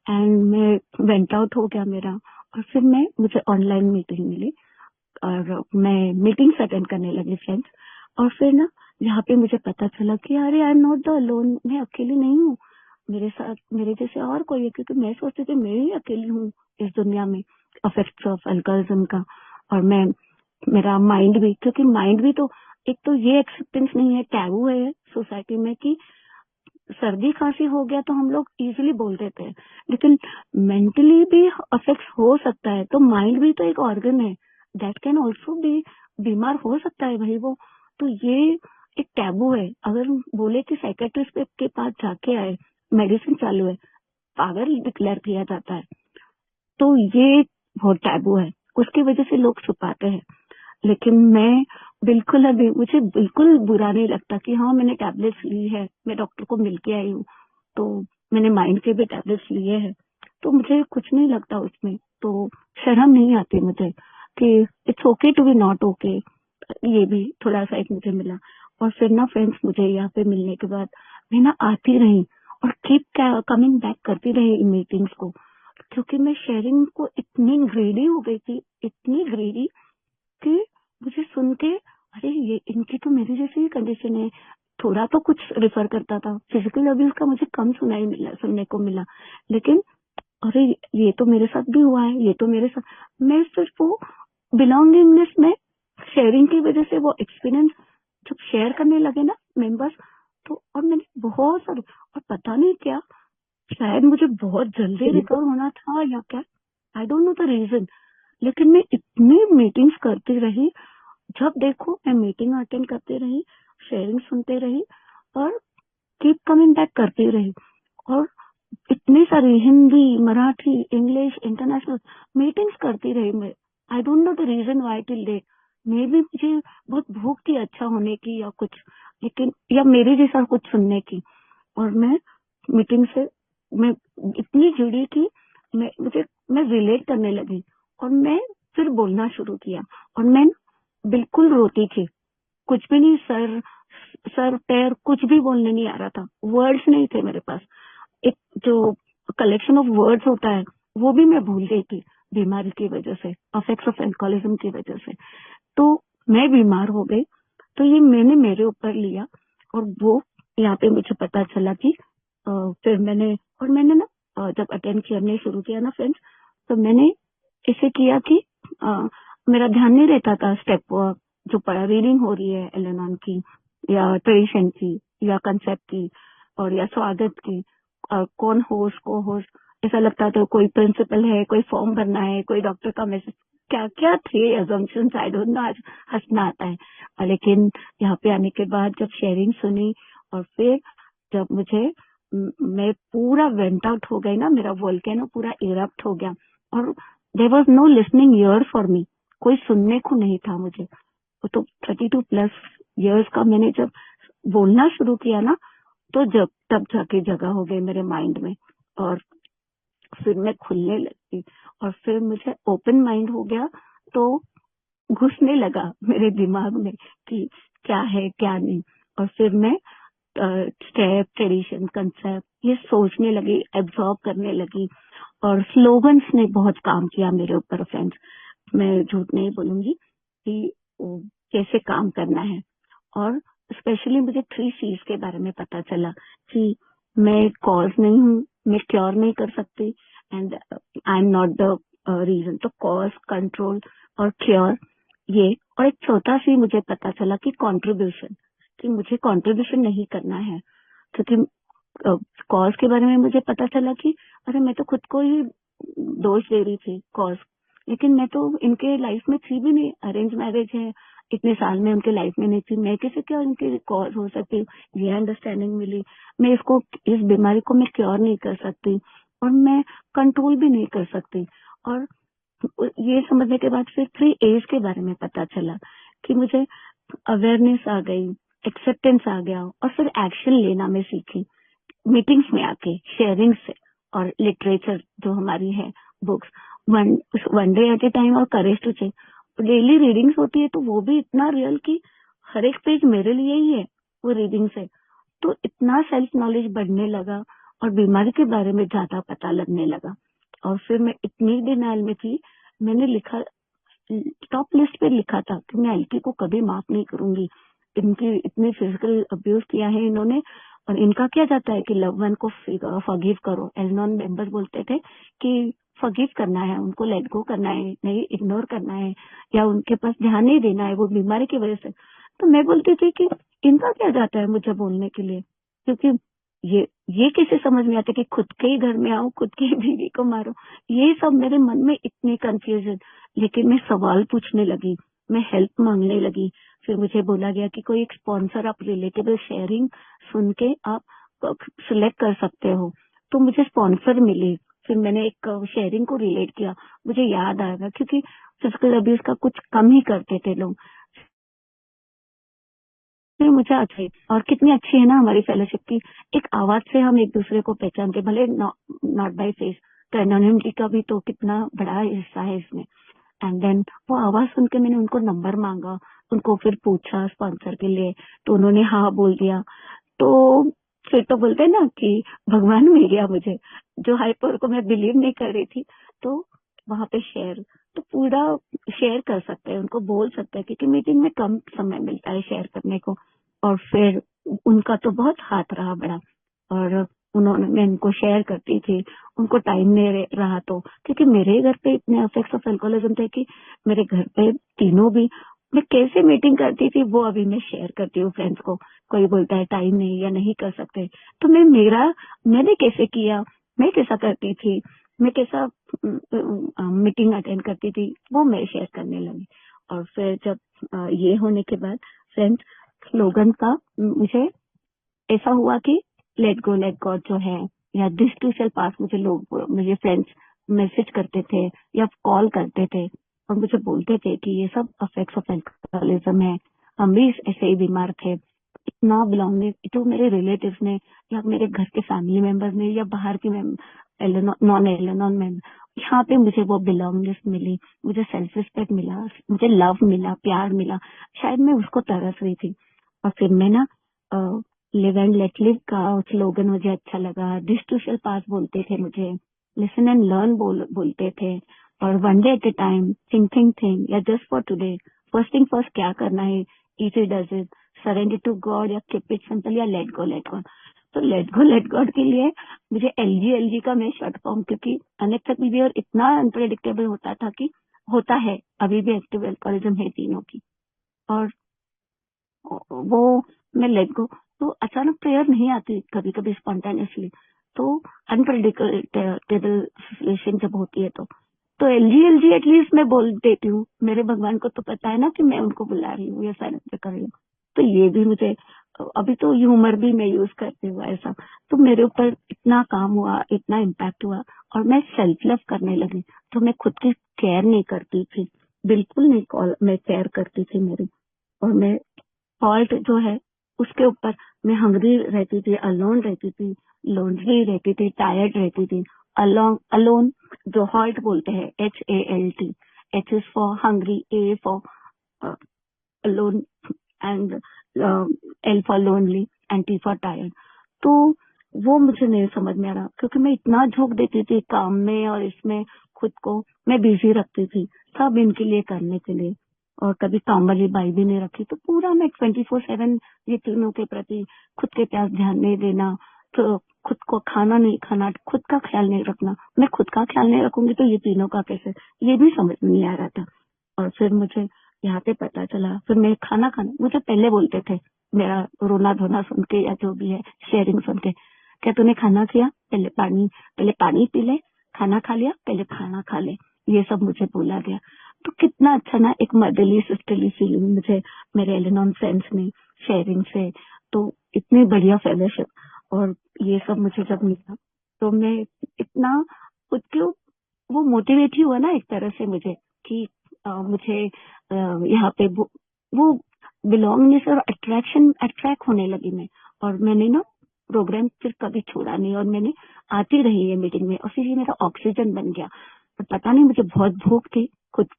एंड मैं वेंट आउट हो गया मेरा। और फिर मुझे ऑनलाइन मीटिंग मिली और मैं मीटिंग्स अटेंड करने लगी फ्रेंड्स। और फिर ना यहाँ पे मुझे पता चला कि अरे आई एम नॉट द अलोन, मैं अकेली नहीं हूँ, मेरे साथ मेरे जैसे और कोई है। क्योंकि मैं सोचती थी मैं ही अकेली हूँ इस दुनिया में अफेक्ट्स ऑफ अल्कोहलिज्म का। और मेरा माइंड भी, क्योंकि माइंड भी तो, एक तो ये एक्सेप्टेंस नहीं है, टैबू है सोसाइटी में कि सर्दी खांसी हो गया तो हम लोग इजीली बोल देते हैं, लेकिन मेंटली भी अफेक्ट हो सकता है। तो माइंड भी तो एक ऑर्गन है, दैट कैन ऑल्सो बी, बीमार हो सकता है भाई वो। तो ये एक टैबू है। अगर बोले कि साइकेट्रिस्ट के पास जाके आए, मेडिसिन चालू है, पागल डिक्लेयर किया जाता है। तो ये बहुत टैबू है, उसकी वजह से लोग छुपाते हैं। लेकिन मैं बिल्कुल, अभी मुझे बिल्कुल बुरा नहीं लगता कि हाँ मैंने टैबलेट्स ली है, मैं डॉक्टर को मिलके आई हूँ, तो मैंने माइंड के भी टैबलेट्स लिए हैं, तो मुझे कुछ नहीं लगता उसमें। तो शर्म नहीं आती मुझे कि it's okay to be not okay. ये भी थोड़ा सा एक मुझे मिला। और फिर ना फ्रेंड्स, मुझे यहाँ पे मिलने के बाद मैं ना आती रही और कीप कमिंग बैक करती रही मीटिंग्स को, क्योंकि मैं शेयरिंग को इतनी ग्रेडी हो गई थी, इतनी ग्रेडी कि मुझे सुन के अरे ये इनकी तो मेरी जैसी ही कंडीशन है। थोड़ा तो कुछ रेफर करता था, फिजिकल अब्यूज का मुझे कम सुनने को मिला, लेकिन अरे ये तो मेरे साथ भी हुआ है, ये तो मेरे साथ। मैं सिर्फ वो बिलोंगिंगनेस में, शेयरिंग की वजह से, वो एक्सपीरियंस जब शेयर करने लगे ना मेंबर्स, तो और मैंने बहुत सारे, और पता नहीं क्या, शायद मुझे बहुत जल्दी रिकवर होना था या क्या, I don't know the reason. लेकिन मैं इतनी मीटिंग्स करती रही, जब देखो मैं मीटिंग अटेंड करती रही, शेयरिंग सुनते रही और कीप कमिंग बैक करती रही। और इतनी सारी Hindi, Marathi, English, international meetings करती रही मैं। I don't know the reason why till date. Maybe मुझे बहुत भूख थी अच्छा होने की या कुछ, लेकिन या मेरे जैसा कुछ सुनने की। और मैं मीटिंग से मैं इतनी जुड़ी थी, मैं रिलेट करने लगी और मैं फिर बोलना शुरू किया। और मैं बिल्कुल रोती थी, कुछ भी नहीं, सर सर पैर कुछ भी बोलने नहीं आ रहा था, वर्ड्स नहीं थे मेरे पास। एक जो कलेक्शन ऑफ वर्ड्स होता है वो भी मैं भूल गई थी, बीमारी की वजह से, अफेक्ट्स ऑफ एल्कोहलिज्म की वजह से। तो मैं बीमार हो गई, तो ये मैंने मेरे ऊपर लिया। और वो यहाँ पे मुझे पता चला कि फिर मैंने ना जब अटेंड करने शुरू किया ना फ्रेंड्स, तो मैंने ऐसे किया कि मेरा ध्यान नहीं रहता था स्टेप जो रीडिंग हो रही है एलेनॉन की या ट्रेडिशन की या कंसेप्ट की और या स्वागत की, कौन होस्ट को होस्ट, ऐसा लगता था कोई प्रिंसिपल है, कोई फॉर्म भरना है, कोई डॉक्टर का मैसेज, क्या क्या थे अजम्पशंस, आई डोंट नो, आज हंसना आता है। लेकिन यहाँ पे आने के बाद जब शेयरिंग सुनी और फिर जब मैं पूरा वेंट आउट हो गई ना, मेरा वोल्केनो पूरा इरप्ट हो गया और there was no listening ear for me, कोई सुनने को नहीं था मुझे। वो तो 32 प्लस इयर्स का मैंने जब बोलना शुरू किया ना, तो तब जाके जगह हो गई मेरे माइंड में और फिर मैं खुलने लगी और फिर मुझे ओपन माइंड हो गया। तो घुसने लगा मेरे दिमाग में कि क्या है क्या नहीं। और फिर मैं स्टेप, ट्रेडिशन, कंसेप्ट ये सोचने लगी, एब्जॉर्ब करने लगी। और स्लोगन्स ने बहुत काम किया मेरे ऊपर फ्रेंड्स, मैं झूठ नहीं बोलूंगी कि कैसे काम करना है। और स्पेशली मुझे 3 C's के बारे में पता चला कि मैं कॉज नहीं हूँ, मैं क्योर नहीं कर सकती, and I am not the reason. तो कॉज, कंट्रोल और क्योर ये। और एक चौथा सी मुझे पता चला कि कंट्रीब्यूशन, कि मुझे कंट्रीब्यूशन नहीं करना है। क्योंकि कॉज के बारे में मुझे पता चला कि अरे मैं तो खुद को ही दोष दे रही थी कॉज, लेकिन मैं तो इनके लाइफ में थी भी नहीं, अरेंज मैरिज है, इतने साल में उनके लाइफ में नहीं थी, मैं कैसे क्या उनके कॉज हो सकती हूँ। ये अंडरस्टैंडिंग मिली, मैं इस बीमारी को मैं क्योर नहीं कर सकती और मैं कंट्रोल भी नहीं कर सकती। और ये समझने के बाद फिर 3 A's के बारे में पता चला कि मुझे अवेयरनेस आ गई, एक्सेप्टेंस आ गया और फिर एक्शन लेना मैं सीखी मीटिंग्स में आके, शेयरिंग से। और लिटरेचर जो हमारी है, books, one day at a time और courage to change, daily readings होती है, तो वो भी इतना रियल कि हर एक पेज मेरे लिए ही है वो रीडिंग से। तो इतना सेल्फ नॉलेज बढ़ने लगा और बीमारी के बारे में ज्यादा पता लगने लगा। और फिर मैं इतनी डिनाइल में थी, मैंने लिखा, टॉप लिस्ट पे लिखा था कि मैं एलकी को कभी माफ नहीं करूंगी। इनकी इतनी फिजिकल अब्यूज किया है इन्होंने, और इनका क्या जाता है कि लव वन को फॉरगिव करो। एलनॉन मेंबर बोलते थे कि फॉरगिव करना है, उनको लेट गो करना है, नहीं इग्नोर करना है, या उनके पास ध्यान नहीं देना है वो बीमारी की वजह से। तो मैं बोलती थी कि इनका क्या जाता है मुझे बोलने के लिए, क्योंकि ये कैसे समझ में आता है कि खुद के ही घर में आओ, खुद की ही बीवी को मारो। ये सब मेरे मन में इतनी कंफ्यूजन। लेकिन मैं सवाल पूछने लगी, मैं हेल्प मांगने लगी। फिर मुझे बोला गया कि कोई एक स्पॉन्सर, आप रिलेटेबल शेयरिंग सुन के आप सिलेक्ट कर सकते हो। तो मुझे स्पॉन्सर मिली। फिर मैंने एक शेयरिंग को रिलेट किया, मुझे याद आएगा क्योंकि फिजिकल अब्यूज का कुछ कम ही करते थे लोग। फिर मुझे अच्छी, और कितनी अच्छी है ना हमारी फेलोशिप की, एक आवाज से हम एक दूसरे को पहचानते, भले नॉट बाय फेस। तो एनोनिमिटी का भी तो कितना बड़ा हिस्सा है इसमें। एंड देन वो आवाज सुन के मैंने उनको नंबर मांगा, उनको फिर पूछा स्पॉन्सर के लिए, तो उन्होंने हाँ बोल दिया। तो फिर तो बोलते हैं ना कि भगवान मिल गया मुझे, जो हाइपर को मैं बिलीव नहीं कर रही थी। तो वहां पे शेयर, तो पूरा शेयर कर सकते हैं, उनको बोल सकते हैं, क्योंकि मीटिंग में कम समय मिलता है शेयर करने को। और फिर उनका तो बहुत हाथ रहा बड़ा। और मैं उनको शेयर करती थी, उनको टाइम नहीं रहा तो, क्योंकि मेरे घर पे इतने अफेक्ट्स ऑफ अल्कोहलिज्म थे कि मेरे घर पे तीनों भी, मैं कैसे मीटिंग करती थी वो अभी मैं शेयर करती हूँ फ्रेंड्स को। कोई बोलता है टाइम नहीं या नहीं कर सकते, तो मैंने कैसे किया, मैं कैसा करती थी, मैं कैसा मीटिंग अटेंड करती थी, वो मैं शेयर करने लगी। और फिर जब ये होने के बाद फ्रेंड्स, स्लोगन का मुझे ऐसा हुआ कि लेट गॉड जो है, या दिस टू शैल पास, मुझे फ्रेंड्स मैसेज करते थे या कॉल करते थे और मुझे बोलते थे कि ये सब अफेक्ट्स ऑफ एल्कोहलिज्म है, हम भी ऐसे ही बीमार थे। इतना बिलोंगिंग, जो मेरे रिलेटिव्स ने या मेरे घर के फैमिली मेंबर्स ने या बाहर के नॉन एलेनॉन मेंबर, यहाँ पे मुझे वो बिलोंगिंग मिली, मुझे सेल्फ रिस्पेक्ट मिला, मुझे लव मिला, प्यार मिला। शायद मैं उसको तरस रही थी। और फिर मैं ना लिव एंड लेट लिव का स्लोगन मुझे अच्छा लगा। दिस टू शैल पास बोलते थे मुझे, लिसन एंड लर्न बोलते थे, और one day at a time, thing या just for today, first thing first, क्या करना है, easy does it, surrender to God, या कीप इट सिंपल, या लेट गॉड। तो लेट गॉड के लिए मुझे एलजी का मैं शॉर्ट फॉर्म, क्योंकि अनएक्सेप्टेबल बिहेवियर इतना अनप्रेडिक्टेबल होता था कि होता है, अभी भी एक्टिव एल्कोहलिज्म है तीनों की। और वो मैं लेट गो, तो अचानक प्रेयर नहीं आती कभी कभी स्पॉन्टेनियसली, तो अनप्रेडिक्टेबल सिचुएशन जब होती है तो एलजी एटलीस्ट मैं बोल देती हूँ, मेरे भगवान को तो पता है ना कि मैं उनको बुला रही हूँ या साइलेंट कर रही हूँ। तो ये भी मुझे, अभी तो ह्यूमर भी मैं यूज करती हूँ ऐसा। तो मेरे ऊपर इतना काम हुआ, इतना इम्पैक्ट हुआ, और मैं सेल्फ लव करने लगी। तो मैं खुद की केयर नहीं करती थी, बिल्कुल नहीं, कॉल मैं केयर करती थी मेरी। और मैं फॉल्ट जो है उसके ऊपर, मैं हंग्री रहती थी, अलोन रहती थी, लोनली रहती थी, टायर्ड रहती थी। अलोन जो हॉल्ट बोलते हैं, HALT, H is for hungry, A for alone, and L for lonely, and T for tired. तो वो मुझे नहीं समझ में आ रहा, क्योंकि मैं इतना झोंक देती थी काम में और इसमें, खुद को मैं बिजी रखती थी सब इनके लिए करने के लिए, और कभी काम वाली बाई भी नहीं रखी। तो पूरा मैं 24/7 ये तीनों के प्रति, खुद के पास ध्यान नहीं देना, तो खुद को खाना नहीं खाना, खुद का ख्याल नहीं रखना। मैं खुद का ख्याल नहीं रखूंगी तो ये तीनों का कैसे, ये भी समझ में नहीं आ रहा था। और फिर मुझे यहाँ पे पता चला, फिर मैं खाना मुझे पहले बोलते थे, मेरा रोना धोना सुन के या जो भी है शेयरिंग सुन के, क्या तूने खाना किया, पहले पानी पी ले, खाना खा लिया, पहले खाना खा ले, ये सब मुझे बोला गया। तो कितना अच्छा ना, एक मदरली सिस्टरली फीलिंग मुझे मेरे एलेनॉन फ्रेंड्स ने शेयरिंग से, तो इतनी बढ़िया फेलोशिप, और ये सब मुझे जब मिला तो मैं इतना खुद के, वो मोटिवेट ही हुआ ना एक तरह से मुझे, कि मुझे यहाँ पे वो बिलोंगनेस और अट्रैक्ट होने लगी मैं। और मैंने ना प्रोग्राम फिर कभी छोड़ा नहीं और मैंने आती रही है मीटिंग में और फिर ये मेरा ऑक्सीजन बन गया। और पता नहीं मुझे बहुत भूख थी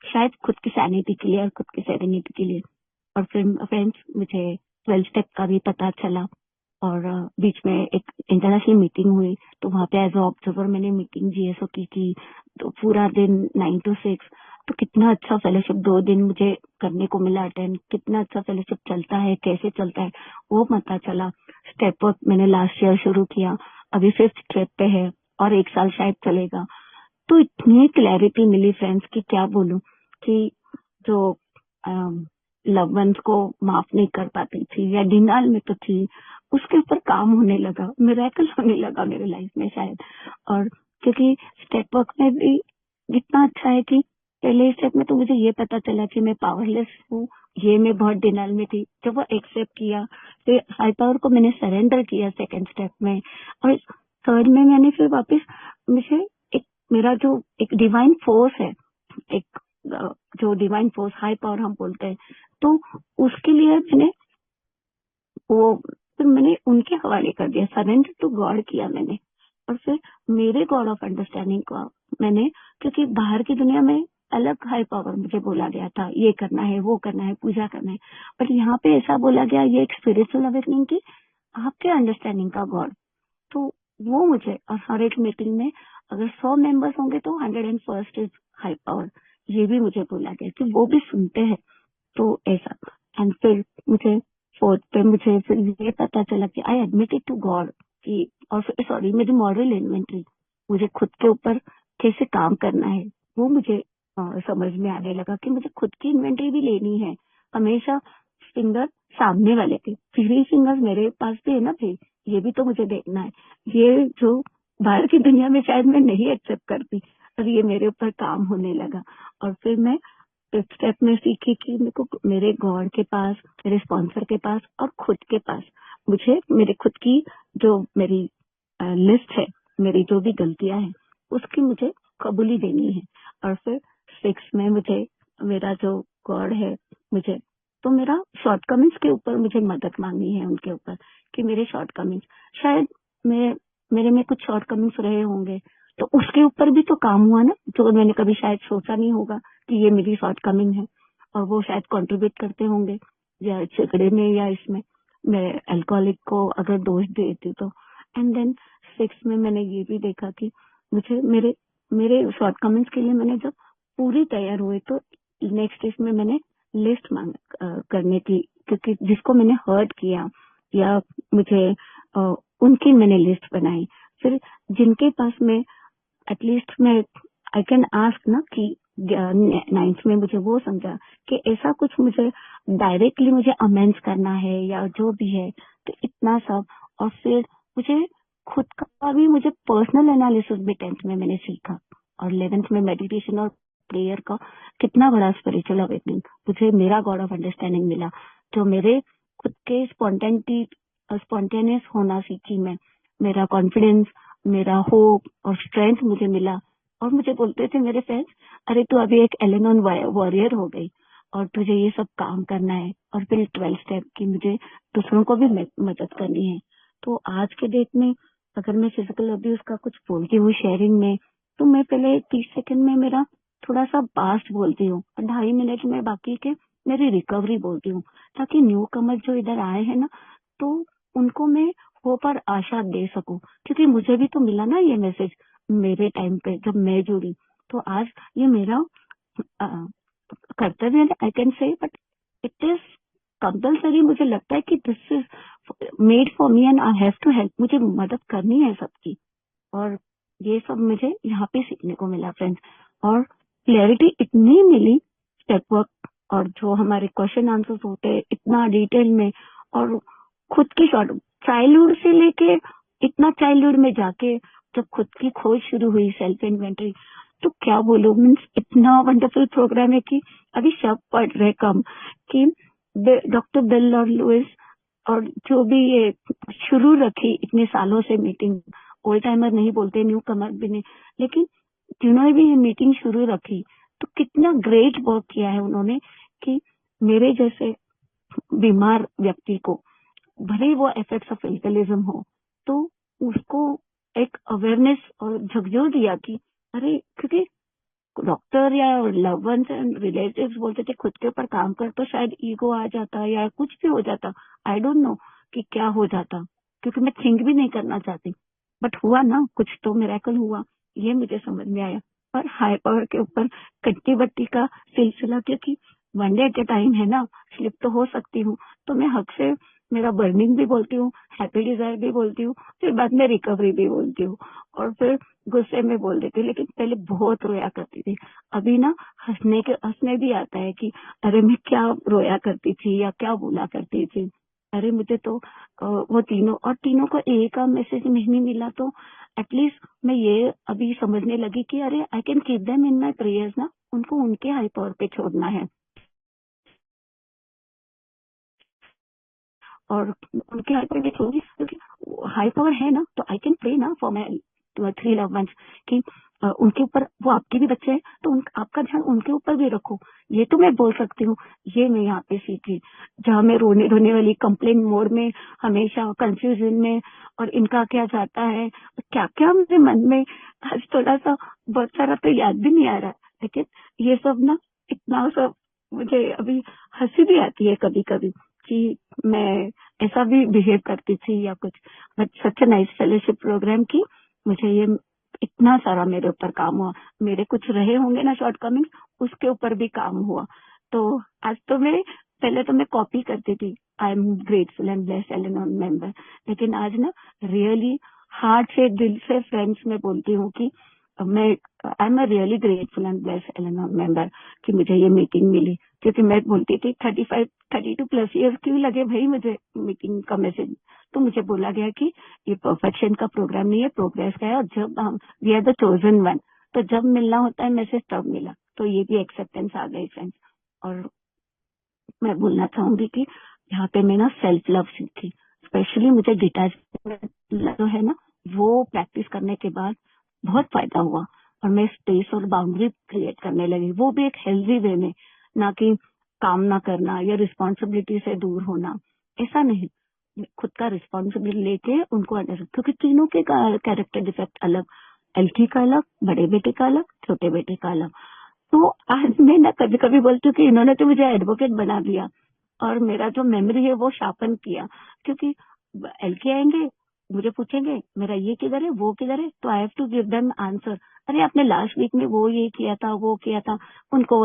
शायद खुद की सैनिटी के लिए और खुद की सेरेनिटी के लिए। और फिर फ्रेंड्स मुझे 12 स्टेप का भी पता चला और बीच में एक इंटरनेशनल मीटिंग हुई तो वहां पे एज ऑब्जर्वर मैंने मीटिंग जीएसओ की थी। तो पूरा दिन 9 to 6 तो कितना अच्छा फेलोशिप 2 दिन मुझे करने को मिला अटेंड। कितना अच्छा फेलोशिप चलता है कैसे चलता है वो पता चला। स्टेप वर्क मैंने लास्ट ईयर शुरू किया, अभी 5th स्टेप पे है और 1 साल शायद चलेगा। तो इतनी क्लैरिटी मिली फ्रेंड्स की क्या बोलूं कि जो लव वंस को माफ नहीं कर पाती थी या डिनाल में तो थी, उसके ऊपर काम होने लगा, मिरेकल होने लगा मेरे लाइफ में शायद। और क्योंकि स्टेप वर्क में भी इतना अच्छा है कि पहले स्टेप में तो मुझे ये पता चला कि मैं पावरलेस हूँ, ये मैं बहुत डिनाल में थी। जब वो एक्सेप्ट किया फिर हाई पावर को मैंने सरेंडर किया सेकंड स्टेप में। और थर्ड में मैंने फिर वापस मुझे एक मेरा जो एक डिवाइन फोर्स है, एक जो डिवाइन फोर्स हाई पावर हम बोलते हैं, तो उसके लिए मैंने उनके हवाले कर दिया, सरेंडर टू गॉड किया मैंने। और फिर मेरे गॉड ऑफ अंडरस्टैंडिंग को मैंने, क्योंकि बाहर की दुनिया में अलग हाई पावर मुझे बोला गया था, ये करना है वो करना है पूजा करना है, बट यहाँ पे ऐसा बोला गया ये एक स्पिरिचुअल अवेकनिंग की आपके अंडरस्टैंडिंग का गॉड। तो वो मुझे, और हर एक मीटिंग में अगर 100 मेंबर्स होंगे तो 101st इज हाई पावर, ये भी मुझे बोला गया कि वो भी सुनते हैं। तो ऐसा। एंड फिर मुझे 4th पे मुझे फिर ये पता चला कि आई एडमिटेड टू गॉड कि, और सॉरी मेरी मॉरल इन्वेंट्री, मुझे खुद के ऊपर कैसे काम करना है वो मुझे समझ में आने लगा कि मुझे खुद की इन्वेंट्री भी लेनी है। हमेशा फिंगर सामने वाले के, 3 फिंगर्स मेरे पास भी है ना भाई, ये भी तो मुझे देखना है। ये जो बाहर की दुनिया में शायद मैं नहीं एक्सेप्ट करती, और ये मेरे ऊपर काम होने लगा। और फिर मैं 5th स्टेप में सीखी कि मेरे को मेरे गॉड के पास, मेरे स्पॉन्सर के पास और खुद के पास मुझे मेरे खुद की जो मेरी लिस्ट है, मेरी जो भी गलतियां हैं उसकी मुझे कबूली देनी है। और फिर 6 में मुझे मेरा जो गॉड है, मुझे तो मेरा शॉर्टकमिंग्स के ऊपर मुझे मदद मांगनी है उनके ऊपर कि मेरे शॉर्टकमिंग्स शायद मेरे में कुछ शॉर्टकमिंग्स रहे होंगे, तो उसके ऊपर भी तो काम हुआ ना, जो मैंने कभी शायद सोचा नहीं होगा कि ये मेरी शॉर्टकमिंग है, और वो शायद कंट्रीब्यूट करते होंगे या झगड़े में या इसमें मैं अल्कोहलिक को अगर दोष देती तो। एंड देन 6 में मैंने ये भी देखा कि मुझे मेरे मेरे शॉर्टकमिंग्स के लिए मैंने जब पूरी तैयार हुई तो नेक्स्ट इसमें मैंने लिस्ट करने की, क्योंकि जिसको मैंने हर्ट किया या मुझे उनकी मैंने लिस्ट बनाई। फिर जिनके पास में एटलीस्ट मैं आई कैन आस्क ना कि 9th में मुझे वो समझा कि ऐसा कुछ मुझे डायरेक्टली मुझे अमेंड्स करना है या जो भी है, तो इतना सब। और फिर मुझे खुद का भी मुझे पर्सनल एनालिसिस भी 10th में मैंने सीखा, और 11th में मेडिटेशन और प्रेयर का कितना बड़ा स्पिरिचुअल अवेकनिंग मुझे मेरा गॉड ऑफ अंडरस्टैंडिंग मिला, जो मेरे खुद के स्पॉन्टेनियस होना सीखी मैं, मेरा कॉन्फिडेंस, मेरा होप और स्ट्रेंथ मुझे मिला। और मुझे बोलते थे मेरे फ्रेंड्स, अरे तू अभी एक एलेनॉन वॉरियर हो गई और तुझे ये सब काम करना है। और फिर 12 स्टेप की मुझे दूसरों को भी मदद करनी है। तो आज के डेट में अगर मैं फिजिकल अब्यूज का कुछ बोलती हूँ शेयरिंग में, तो मैं पहले 30 सेकंड में मेरा थोड़ा सा पास्ट बोलती हूँ और 2.5 मिनट में बाकी के मेरी रिकवरी बोलती हूँ, ताकि न्यू कमर जो इधर आए हैं ना, तो उनको मैं होप और आशा दे सकूं। क्योंकि मुझे भी तो मिला ना ये मैसेज मेरे टाइम पे जब मैं जुड़ी। तो आज ये मेरा कर्तव्य है, I can say, but it is compulsory. मुझे लगता है कि this is made for me and I have to help, मुझे मदद करनी है सबकी। और ये सब मुझे यहाँ पे सीखने को मिला फ्रेंड्स। और क्लैरिटी इतनी मिली स्टेप वर्क, और जो हमारे क्वेश्चन आंसर्स होते हैं इतना डिटेल में, और खुद की शॉर्ट चाइल्डहुड से लेके इतना चाइल्डहुड में जाके जब खुद की खोज शुरू हुई, सेल्फ इन्वेंटरी, तो क्या बोलूं, मीन्स इतना वंडरफुल प्रोग्राम है कि अभी शब्द पढ़ रहे कम कि डॉक्टर बिल और लुइस, और जो भी ये शुरू रखी इतने सालों से मीटिंग, ओल्ड टाइमर नहीं बोलते, न्यू कमर भी नहीं, लेकिन जिन्होंने भी ये मीटिंग शुरू रखी तो कितना ग्रेट वर्क किया है उन्होंने कि मेरे जैसे बीमार व्यक्ति को भले ही वो इफेक्ट्स ऑफ एल्कोहलिज्म हो, तो उसको एक अवेयरनेस और झकझोर दिया कि अरे, क्योंकि डॉक्टर या लव वंस एंड रिलेटिव्स बोलते थे खुद के ऊपर काम कर, तो शायद ईगो आ जाता या कुछ भी हो जाता, आई डोंट नो कि क्या हो जाता, क्योंकि मैं थिंक भी नहीं करना चाहती, बट हुआ ना, कुछ तो मिरेकल हुआ, ये मुझे समझ में आया। और हाई पावर के ऊपर कट्टी बट्टी का सिलसिला, क्योंकि one day at a time है ना, स्लिप तो हो सकती हूँ, तो मैं हक से मेरा बर्निंग भी बोलती हूँ, हैप्पी डिजायर भी बोलती हूँ, फिर बाद में रिकवरी भी बोलती हूँ, और फिर गुस्से में बोल देती हूँ। लेकिन पहले बहुत रोया करती थी, अभी ना हंसने भी आता है कि अरे मैं क्या रोया करती थी या क्या बोला करती थी। अरे मुझे तो वो तीनों को एक का मैसेज नहीं मिला, तो एटलीस्ट मैं ये अभी समझने लगी कि अरे I can keep them in my prayers ना, उनको उनके हाई पावर पे छोड़ना है, और उनके हाई पावर पे छोड़ूंगी, क्योंकि हाई पावर है ना, तो आई कैन प्रे ना फॉर माई 3 लव वंस कि उनके ऊपर, वो आपके भी बच्चे हैं, तो आपका ध्यान उनके ऊपर भी रखो। ये तो मैं बोल सकती हूँ, ये मैं यहाँ पे सीखी, जहाँ मैं रोने धोने वाली कंप्लेन मोड में, हमेशा कंफ्यूजन में, और इनका क्या जाता है, क्या क्या मेरे मन में, आज थोड़ा सा बहुत सारा तो याद भी नहीं आ रहा, लेकिन ये सब ना, इतना सब मुझे अभी हंसी भी आती है कभी कभी कि मैं ऐसा भी बिहेव करती थी या कुछ, but such nice fellowship program की मुझे ये इतना सारा मेरे ऊपर काम हुआ, मेरे कुछ रहे होंगे ना शॉर्टकमिंग, उसके ऊपर भी काम हुआ। तो आज तो मैं, पहले तो मैं कॉपी करती थी, I am grateful and blessed L-N-own member, लेकिन आज ना रियली हार्ट से, दिल से फ्रेंड्स में बोलती हूँ कि मैं, I am really grateful and blessed L-N-own member कि मुझे ये मीटिंग मिली, क्योंकि मैं बोलती थी 32+ ईयर्स क्यों लगे भाई मुझे मीटिंग का मैसेज, तो मुझे बोला गया कि ये परफेक्शन का प्रोग्राम नहीं है, प्रोग्रेस का है, और जब हम, we are the chosen one, तो जब मिलना होता है मैसेज तब मिला, तो ये भी एक्सेप्टेंस आ गई फ्रेंड्स। और मैं बोलना चाहूंगी कि यहाँ पे मैं ना सेल्फ लव सीखी, स्पेशली मुझे डिटैचमेंट जो है ना, वो प्रैक्टिस करने के बाद बहुत फायदा हुआ, और मैं स्पेस और बाउंड्री क्रिएट करने लगी, वो भी एक हेल्दी वे में, ना कि काम ना करना या रिस्पॉन्सिबिलिटी से दूर होना, ऐसा नहीं, खुद का रिस्पॉन्सिबिलिटी लेके उनको अंडरस्टैंड, क्योंकि तीनों के कैरेक्टर डिफेक्ट अलग, एलकी का अलग, बड़े बेटे का अलग, छोटे बेटे का अलग। तो आज मैं ना कभी कभी बोलती हूँ कि इन्होंने तो मुझे एडवोकेट बना दिया, और मेरा जो मेमोरी है वो शार्पन किया, क्योंकि एलके आएंगे, मुझे पूछेंगे मेरा ये किधर है, वो किधर है, तो I have to give them answer, अरे आपने लास्ट वीक में वो ये किया था, वो किया था, उनको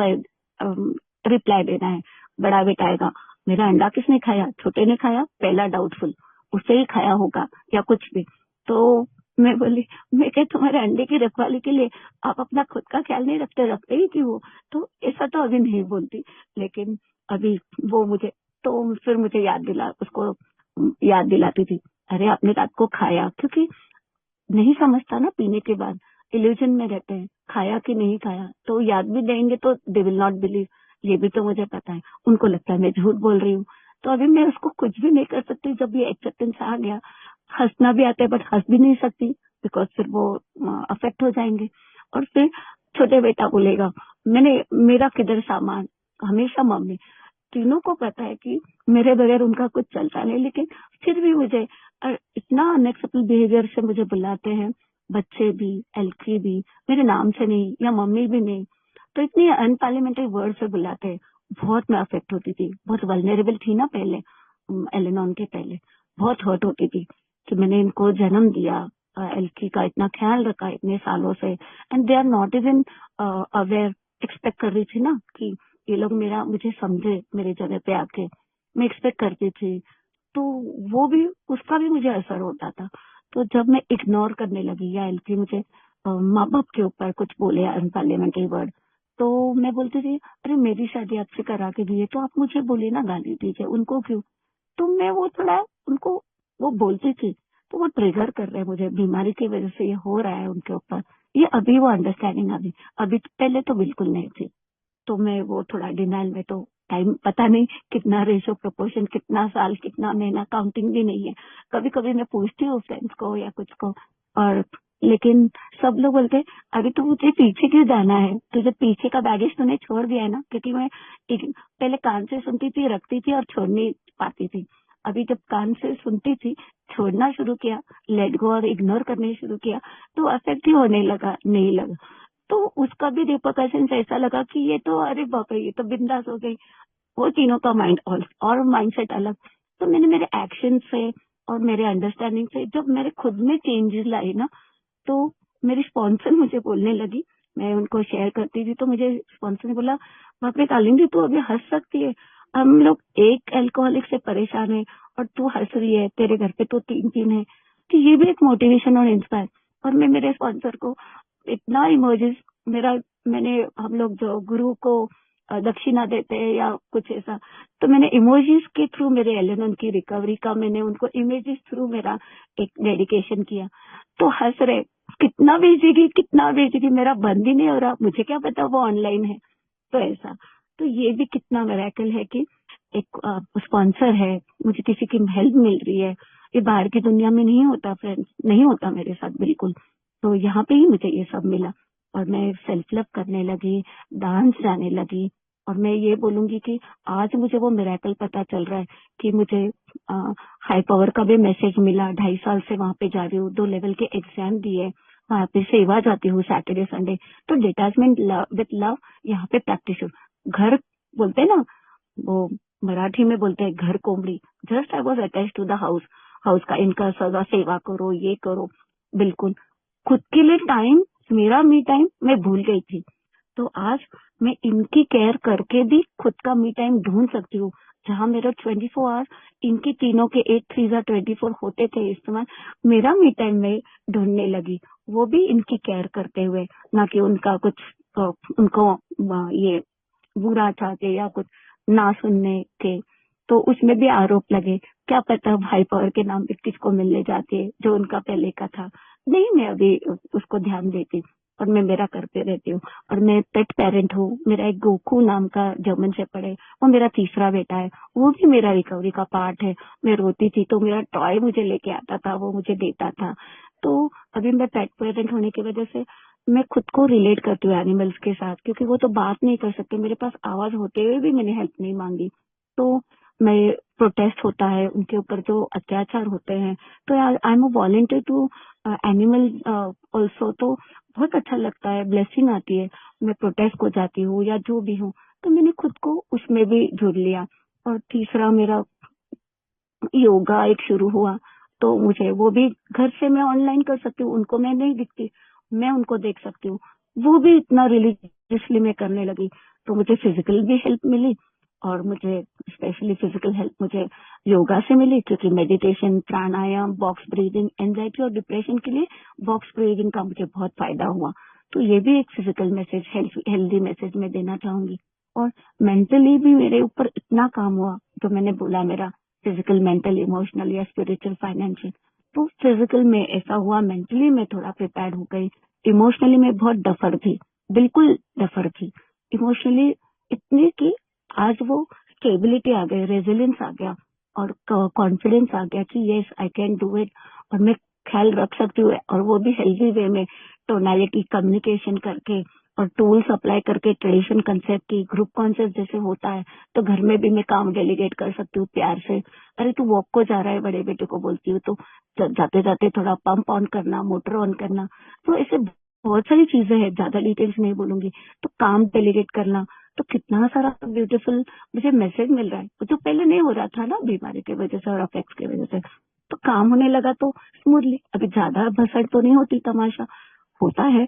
रिप्लाई देना है। बड़ा बेटा आएगा, मेरा अंडा किसने खाया, छोटे ने खाया, पहला डाउटफुल, उससे ही खाया होगा या कुछ भी। तो मैं बोली, मैं क्या तुम्हारे अंडे की रखवाली के लिए आप अपना खुद का ख्याल नहीं रखते, रखते ही क्यों हो, तो ऐसा तो अभी नहीं बोलती, लेकिन अभी वो मुझे, तो फिर मुझे याद दिला, उसको याद दिलाती थी, अरे आपने रात को खाया, क्योंकि नहीं समझता ना, पीने के बाद इल्यूजन में रहते हैं, खाया कि नहीं खाया, तो याद भी देंगे तो दे विल नॉट बिलीव, ये भी तो मुझे पता है, उनको लगता है मैं झूठ बोल रही हूँ, तो अभी मैं उसको कुछ भी नहीं कर सकती, जब ये एक्सेप्टेंस आ गया, हंसना भी आता है बट हंस भी नहीं सकती, बिकॉज फिर वो अफेक्ट हो जाएंगे। और फिर छोटे बेटा बोलेगा, मेरा किधर सामान, हमेशा मम्मी, तीनों को पता है कि मेरे बगैर उनका कुछ चलता नहीं, लेकिन फिर भी मुझे इतना अनएक्सेप्टेबल बिहेवियर से मुझे बुलाते हैं, बच्चे भी, एलकी भी, मेरे नाम से नहीं या मम्मी भी नहीं, तो इतनी अनपार्लियामेंट्री वर्ड से बुलाते हैं, बहुत मैं अफेक्ट होती थी, बहुत वल्नरेबल थी ना पहले, एलेनॉन के पहले, बहुत हर्ट होती थी कि मैंने इनको जन्म दिया, एलकी का इतना ख्याल रखा इतने सालों से, and they are not even aware, expect कर रही थी ना कि ये लोग मुझे समझे, मेरे जगह पे आके, मैं एक्सपेक्ट करती थी, तो वो भी, उसका भी मुझे असर होता था। तो जब मैं इग्नोर करने लगी या एलकी मुझे माँ बाप के ऊपर कुछ बोले अनपार्लियामेंट्री वर्ड, तो मैं बोलती थी, अरे मेरी शादी आपसे करा के दी है, तो आप मुझे बोले ना, गाली दीजिए, उनको क्यों, तो मैं वो थोड़ा उनको वो बोलती थी, तो वो ट्रिगर कर रहे हैं मुझे, बीमारी की वजह से ये हो रहा है उनके ऊपर, ये अभी वो अंडरस्टैंडिंग अभी पहले तो बिल्कुल नहीं थी। तो मैं वो थोड़ा डिनाइल में, तो टाइम पता नहीं कितना रेशो प्रोपोर्शन, कितना साल, कितना महीना, काउंटिंग भी नहीं है, कभी कभी मैं पूछती हूँ फ्रेंड्स को या कुछ को, और लेकिन सब लोग बोलते हैं, अभी तो तुझे पीछे क्यों जाना है, तुझे पीछे का बैगेज तूने छोड़ दिया है ना। क्योंकि मैं पहले कान से सुनती थी, रखती थी और छोड़ नहीं पाती थी। अभी जब कान से सुनती थी, छोड़ना शुरू किया, लेट गो और इग्नोर करने शुरू किया, तो अफेक्ट ही होने लगा, नहीं लगा। तो उसका भी रिपोर्कशन ऐसा लगा कि ये तो, अरे बाप रे, ये तो बिंदास हो गई। वो तीनों का माइंड और माइंडसेट अलग। तो मैंने मेरे एक्शन से और मेरे अंडरस्टैंडिंग से जब मेरे खुद में चेंजेस लाए ना, तो मेरी स्पॉन्सर मुझे बोलने लगी, मैं उनको शेयर करती थी तो मुझे स्पॉन्सर ने बोला, बाप रे कालिंदी, तू अभी हंस सकती है, हम लोग एक अल्कोहलिक से परेशान है और तू हंस रही है, तेरे घर पे तो 3 है। तो ये भी एक मोटिवेशन और इंस्पायर। और मैं मेरे स्पॉन्सर को इतना इमोजीज, मेरा मैंने हम लोग जो गुरु को दक्षिणा देते हैं या कुछ ऐसा, तो मैंने इमोजीज के थ्रू मेरे एल की रिकवरी का मैंने उनको इमेजेस थ्रू मेरा एक डेडिकेशन किया। तो हंस रहे, कितना भेजेगी, मेरा बंद ही नहीं हो रहा, मुझे क्या पता वो ऑनलाइन है। तो ऐसा, तो ये भी कितना मिरेकल है कि एक स्पॉन्सर है, मुझे किसी की हेल्प मिल रही है। ये बाहर की दुनिया में नहीं होता फ्रेंड्स, नहीं होता मेरे साथ बिल्कुल। तो यहाँ पे ही मुझे ये सब मिला और मैं सेल्फ लव करने लगी, डांस जाने लगी। और मैं ये बोलूंगी कि आज मुझे वो मिरेकल पता चल रहा है कि मुझे हाई पावर का भी मैसेज मिला। 2.5 साल से वहां पे जा रही हूँ, 2 लेवल के एग्जाम दिए, वहां पे सेवा जाती हूँ सैटरडे संडे। तो डिटैचमेंट विथ लव यहाँ पे प्रैक्टिस। घर बोलते हैं ना, वो मराठी में बोलते हैं घर कोंबड़ी। Just I was attach to the house, house का इनका सदा सेवा करो, ये करो, बिल्कुल। खुद के लिए टाइम, मेरा मी टाइम मैं भूल गई थी। तो आज मैं इनकी केयर करके भी खुद का मी टाइम ढूंढ सकती हूँ। जहाँ मेरा 24 आवर्स इनकी तीनों के 8 3 24 होते थे इस्तेमाल, मेरा मी टाइम में ढूंढने लगी, वो भी इनकी केयर करते हुए, ना कि उनका कुछ उनको ये बुरा चाहते या कुछ ना सुनने के। तो उसमें भी आरोप लगे, क्या पता भाई पावर के नाम पे किसको मिलने जाते हैं जो उनका पहले का था। नहीं, मैं अभी उसको ध्यान देती हूँ और मैं मेरा करते रहती हूँ। और मैं पेट पेरेंट हूँ, मेरा एक गोकू नाम का जर्मन शेपर्ड है, वो मेरा तीसरा बेटा है, वो भी मेरा रिकवरी का पार्ट है। मैं रोती थी तो मेरा टॉय मुझे लेके आता था, वो मुझे देता था। तो अभी मैं पेट पेरेंट होने की वजह से मैं खुद को रिलेट करती हूँ एनिमल्स के साथ, क्योंकि वो तो बात नहीं कर सकते, मेरे पास आवाज होते हुए भी मैंने हेल्प नहीं मांगी। तो मैं प्रोटेस्ट होता है उनके ऊपर जो अत्याचार होते हैं, तो I am a volunteer to animal also. तो बहुत अच्छा लगता है, ब्लेसिंग आती है। मैं प्रोटेस्ट को जाती हूँ या जो भी हूँ, तो मैंने खुद को उसमें भी जुड़ लिया। और तीसरा मेरा योगा एक शुरू हुआ, तो मुझे वो भी घर से मैं ऑनलाइन कर सकती हूँ, उनको मैं नहीं दिखती, मैं उनको देख सकती हूँ। वो भी इतना रिलीजियसली मैं करने लगी, तो मुझे फिजिकल भी हेल्प मिली। और मुझे स्पेशली फिजिकल हेल्प मुझे योगा से मिली, क्योंकि मेडिटेशन, प्राणायाम, बॉक्स ब्रीदिंग, एंजाइटी और डिप्रेशन के लिए बॉक्स ब्रीदिंग का मुझे बहुत फायदा हुआ। तो ये भी एक फिजिकल मैसेज, हेल्दी मैसेज मैं देना चाहूंगी। और मेंटली भी मेरे ऊपर इतना काम हुआ, जो मैंने बोला मेरा फिजिकल, मेंटल, इमोशनल या स्पिरिचुअल, फाइनेंशियल। तो फिजिकल में ऐसा हुआ, मेंटली मैं थोड़ा प्रिपेयर हो गई, इमोशनली मैं बहुत डफर थी, बिल्कुल डफर थी इमोशनली, इतनी कि आज वो स्टेबिलिटी आ गई, रेजिलियंस आ गया और कॉन्फिडेंस आ गया कि yes I can do it, और मैं ख्याल रख सकती हूँ, और वो भी हेल्दी वे में, टोनालिटी कम्युनिकेशन करके और टूल्स अप्लाई करके, ट्रेडिशन कंसेप्ट की, ग्रुप कॉन्सेप्ट जैसे होता है, तो घर में भी मैं काम डेलीगेट कर सकती हूँ प्यार से। अरे तू वॉक को जा रहा है, बड़े बेटे को बोलती हूँ, तो जाते जाते थोड़ा पंप ऑन करना, मोटर ऑन करना। तो ऐसे बहुत सारी चीजें हैं, ज्यादा डिटेल्स नहीं बोलूंगी। तो काम डेलीगेट करना, तो कितना सारा ब्यूटीफुल मुझे मैसेज मिल रहा है, जो पहले नहीं हो रहा था ना, बीमारी की वजह से और अफेक्ट्स की वजह से। तो काम होने लगा तो स्मूथली, अभी ज्यादा भसड़ तो नहीं होती, तमाशा होता है,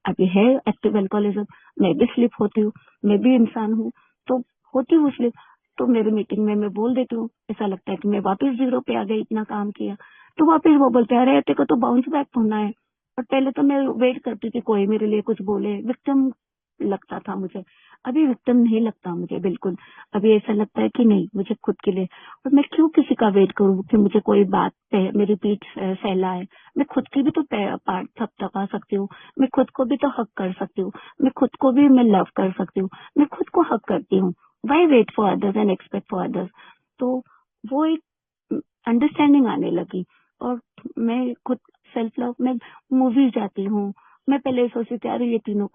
अभी है एक्टिव एल्कोहलिज्म, मैं भी स्लिप होती हूँ, मैं भी इंसान हूँ, तो होती हूँ स्लिप। तो मेरी मीटिंग में मैं बोल देती हूँ, ऐसा लगता है कि मैं वापस जीरो पे आ गई, इतना काम किया। तो वापस वो बोलते हैं, अरे तेरे को तो बाउंस बैक होना है। और पहले तो मैं वेट करती थी कोई मेरे लिए कुछ बोले, विक्टिम लगता था मुझे। अभी विक्टिम नहीं लगता मुझे बिल्कुल। अभी ऐसा लगता है कि नहीं, मुझे खुद के लिए, और मैं क्यों किसी का वेट करूँ कि मुझे कोई बात मेरी पीठ सहलाए। मैं खुद की भी तो पार्ट थपथपा सकती हूँ, मैं खुद को भी तो हक कर सकती हूँ, मैं खुद को भी मैं लव कर सकती हूँ, मैं खुद को हक करती हूँ। Why wait for others and expect for others. तो वो एक अंडरस्टैंडिंग आने लगी। और मैं खुद सेल्फ लव में मूवीज जाती हूँ। मैं पहले सोचती थी अरे ये तीनों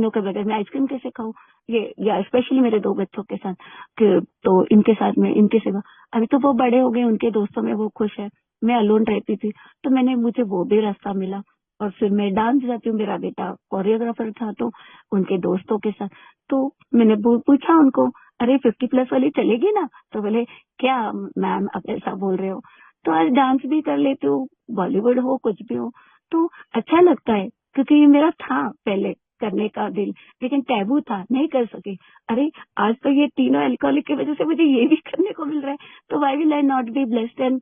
के बगैर मैं आइसक्रीम कैसे खाऊं, ये या स्पेशली मेरे 2 बच्चों के साथ कि तो इनके साथ में इनके सिवा। अभी तो वो बड़े हो गए, उनके दोस्तों में वो खुश है, मैं अलोन रहती थी। तो मुझे वो भी रास्ता मिला। और फिर मैं डांस जाती हूँ, मेरा बेटा कोरियोग्राफर था तो उनके दोस्तों के साथ। तो मैंने पूछा उनको अरे 50+ वाली चलेगी ना, तो बोले क्या मैम आप ऐसा बोल रहे हो। तो आज डांस भी कर लेती हूँ, बॉलीवुड हो कुछ भी हो, तो अच्छा लगता है। क्योंकि ये मेरा था पहले करने का दिल, लेकिन टैबू था, नहीं कर सके। अरे आज तो ये तीनों अल्कोहलिक की वजह से मुझे ये भी करने को मिल रहा है, तो why will I not be blessed and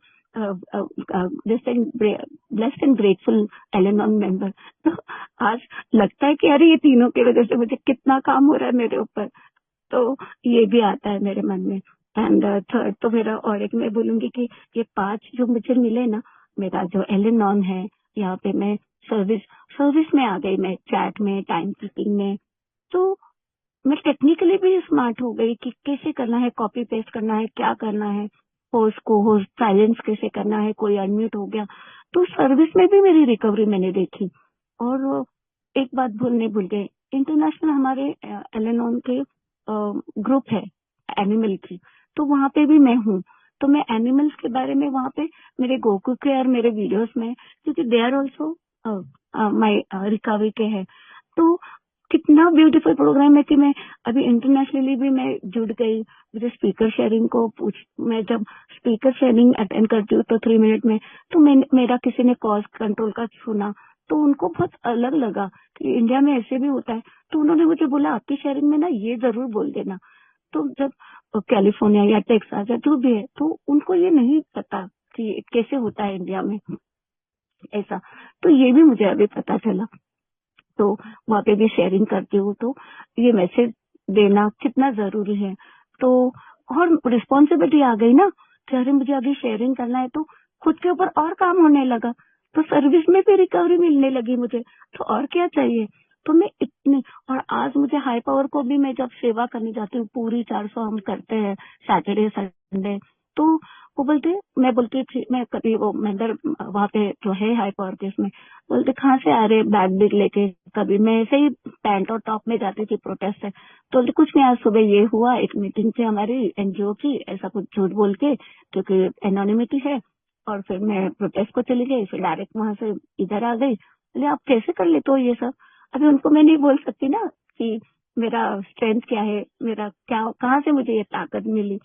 grateful एल-एन-ओन मेंबर। तो आज लगता है कि अरे ये तीनों की वजह से मुझे कितना काम हो रहा है मेरे ऊपर। तो ये भी आता है मेरे मन में। एंड थर्ड तो मेरा और एक मैं बोलूंगी कि ये 5 जो मुझे मिले ना, मेरा जो एल-एन-ओन है, यहाँ पे मैं सर्विस सर्विस में आ गई, मैं चैट में, टाइम कीपिंग में। तो मैं टेक्निकली भी स्मार्ट हो गई कि कैसे करना है, कॉपी पेस्ट करना है, क्या करना है, होस्ट को होस्ट साइलेंस कैसे करना है, कोई अनम्यूट हो गया। तो सर्विस में भी मेरी रिकवरी मैंने देखी। और एक बात भूल गए, इंटरनेशनल हमारे एल-एन-ओन के ग्रुप है एनिमल की, तो वहां पे भी मैं हूँ। तो मैं एनिमल्स के बारे में वहां पे मेरे गोकू के और मेरे वीडियोस में, क्योंकि they are also my recovery के है। तो कितना ब्यूटीफुल प्रोग्राम है कि मैं अभी इंटरनेशनली भी मैं जुड़ गई। मुझे स्पीकर शेयरिंग को मैं जब स्पीकर शेयरिंग अटेंड करती हूँ तो 3 मिनट में, तो मेरा किसी ने कॉस्ट कंट्रोल का सुना, तो उनको बहुत अलग लगा कि इंडिया में ऐसे भी होता है। तो उन्होंने मुझे बोला आपकी शेयरिंग में ना ये जरूर बोल देना। तो जब कैलिफोर्निया या टेक्सास या जो भी है, तो उनको ये नहीं पता कि कैसे होता है इंडिया में ऐसा। तो ये भी मुझे अभी पता चला। तो वहाँ पे भी शेयरिंग करती हूँ, तो ये मैसेज देना कितना जरूरी है। तो और रिस्पॉन्सिबिलिटी आ गई ना कि अरे मुझे अभी शेयरिंग करना है, तो खुद के ऊपर और काम होने लगा। तो सर्विस में भी रिकवरी मिलने लगी मुझे, तो और क्या चाहिए। तो मैं इतनी, और आज मुझे हाई पावर को भी मैं जब सेवा करने जाती हूँ, पूरी 400 हम करते हैं सैटरडे संडे। तो वो बोलते, मैं बोलती थी, मैं कभी वो मंदिर वहाँ पे जो है हाई पावर के इसमें, बोलते कहाँ से आ रहे बैग बिग लेके। कभी मैं ऐसे ही पैंट और टॉप में जाती थी प्रोटेस्ट से, तो बोलते कुछ नहीं, आज सुबह ये हुआ, एक मीटिंग थी हमारी एनजीओ की, ऐसा कुछ झूठ बोल के, क्योंकि एनोनिमिटी है। और फिर मैं प्रोटेस्ट को चली गई, फिर डायरेक्ट वहां से इधर आ गई। बोले आप कैसे कर लेते हो ये सब। अभी उनको मैं नहीं बोल सकती ना कि मेरा स्ट्रेंथ क्या है, मेरा क्या, कहाँ से मुझे ये ताकत मिली।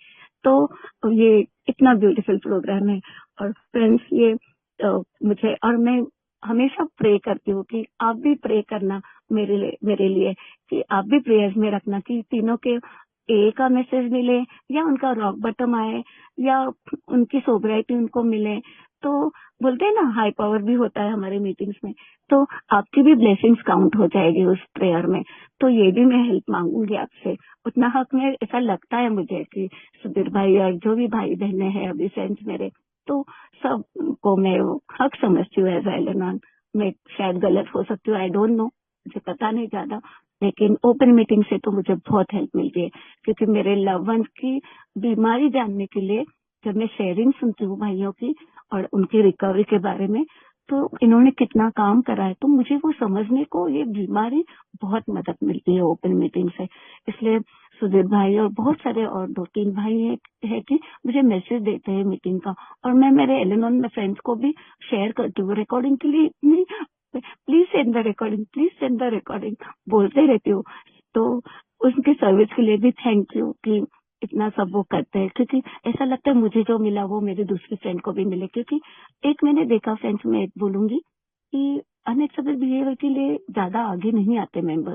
तो ये इतना ब्यूटीफुल प्रोग्राम है। और फ्रेंड्स ये मुझे, और मैं हमेशा प्रे करती हूँ कि आप भी प्रे करना मेरे लिए कि आप भी प्रेयर्स में रखना कि तीनों के ए का मैसेज मिले, या उनका रॉक बटम आए, या उनकी सोबराइटी उनको मिले। तो बोलते हैं ना हाई पावर भी होता है हमारे मीटिंग्स में, तो आपकी भी ब्लेसिंग्स काउंट हो जाएगी उस प्रेयर में। तो ये भी मैं हेल्प मांगूंगी आपसे, उतना हक में ऐसा लगता है मुझे कि सुधीर भाई और जो भी भाई बहने हैं अभी फ्रेंड्स मेरे, तो सबको मैं हक समझती हूँ एज एल-एन-ओन। मैं शायद गलत हो सकती हूँ, आई डोंट नो, मुझे पता नहीं ज्यादा, लेकिन ओपन मीटिंग से तो मुझे बहुत हेल्प मिलती है। क्योंकि मेरे लव वंस की बीमारी जानने के लिए जब मैं शेयरिंग सुनती हूँ भाइयों की और उनकी रिकवरी के बारे में, तो इन्होंने कितना काम करा है, तो मुझे वो समझने को ये बीमारी बहुत मदद मिलती है ओपन मीटिंग से। इसलिए सुधीर भाई और बहुत सारे और 2-3 भाई है कि मुझे मैसेज देते हैं मीटिंग का, और मैं मेरे एल-एन-ओन में फ्रेंड्स को भी शेयर करती हूँ रिकॉर्डिंग के लिए। इतनी please send the recording, please send the recording बोलते रहती हूँ। तो उनकी सर्विस के लिए भी थैंक यू कि इतना सब वो करते हैं। क्योंकि ऐसा लगता है मुझे जो मिला वो मेरी दूसरी फ्रेंड को भी मिले। क्योंकि एक मैंने देखा फ्रेंड्स, में एक बोलूंगी कि अनएक्सेप्टेबल बिहेवियर के लिए ज्यादा आगे नहीं आते मेंबर।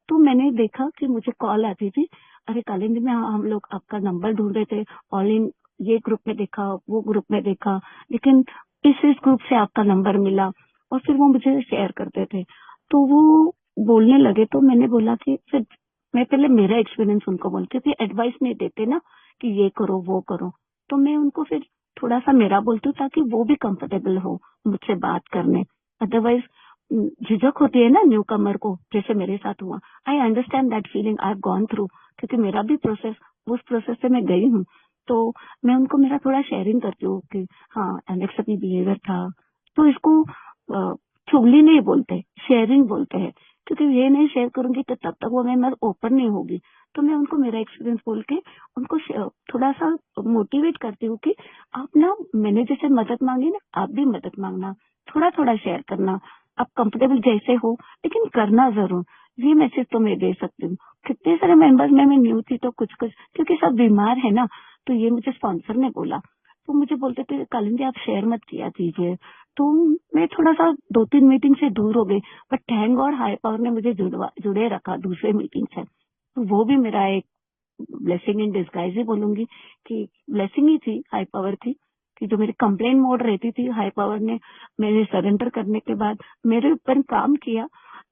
तो मैंने देखा कि मुझे कॉल आती थी, अरे कालिंदी में हम लोग आपका नंबर ढूंढ रहे थे, ऑल इन ये ग्रुप में देखा, वो ग्रुप में देखा, लेकिन इस ग्रुप से आपका नंबर मिला। और फिर वो मुझे शेयर करते थे, तो वो बोलने लगे। तो मैंने बोला कि फिर मैं पहले मेरा एक्सपीरियंस उनको बोलती थी, एडवाइस नहीं देते ना कि ये करो वो करो, तो मैं उनको फिर थोड़ा सा मेरा बोलती हूँ ताकि वो भी कंफर्टेबल हो मुझसे बात करने। अदरवाइज झिझक होती है ना न्यू कमर को, जैसे मेरे साथ हुआ। I understand that feeling, I have gone through, क्योंकि मेरा भी प्रोसेस, उस प्रोसेस से मैं गई हूँ। तो मैं उनको मेरा थोड़ा शेयरिंग करती हूँ कि हाँ एलेक्स अभी बिहेवियर था, तो इसको चुगली नहीं बोलते, शेयरिंग बोलते हैं, क्योंकि ये नहीं शेयर करूंगी तो तब तक वो मैं ओपन नहीं होगी। तो मैं उनको मेरा एक्सपीरियंस बोल के उनको थोड़ा सा मोटिवेट करती हूँ कि आप ना, मैंने जैसे मदद मांगी ना, आप भी मदद मांगना, थोड़ा थोड़ा शेयर करना, आप कंफर्टेबल जैसे हो लेकिन करना जरूर। ये मैसेज तो मैं दे सकती हूँ। कितने सारे मेंबर्स में मैं न्यू थी तो कुछ कुछ, क्योंकि सब बीमार है ना, तो ये मुझे स्पॉन्सर ने बोला, तो मुझे बोलते थे कलिंदी आप शेयर मत किया कीजिए। तो मैं थोड़ा सा 2-3 मीटिंग से दूर हो गई, but thank God high power ने मुझे जुड़े रखा दूसरे मीटिंग से। तो वो भी मेरा एक ब्लेसिंग इन डिस्गाइज ही बोलूंगी कि ब्लेसिंग ही थी, हाई पावर थी, कि जो मेरी कंप्लेन मोड रहती थी, हाई पावर ने मेरे सरेंडर करने के बाद मेरे ऊपर काम किया।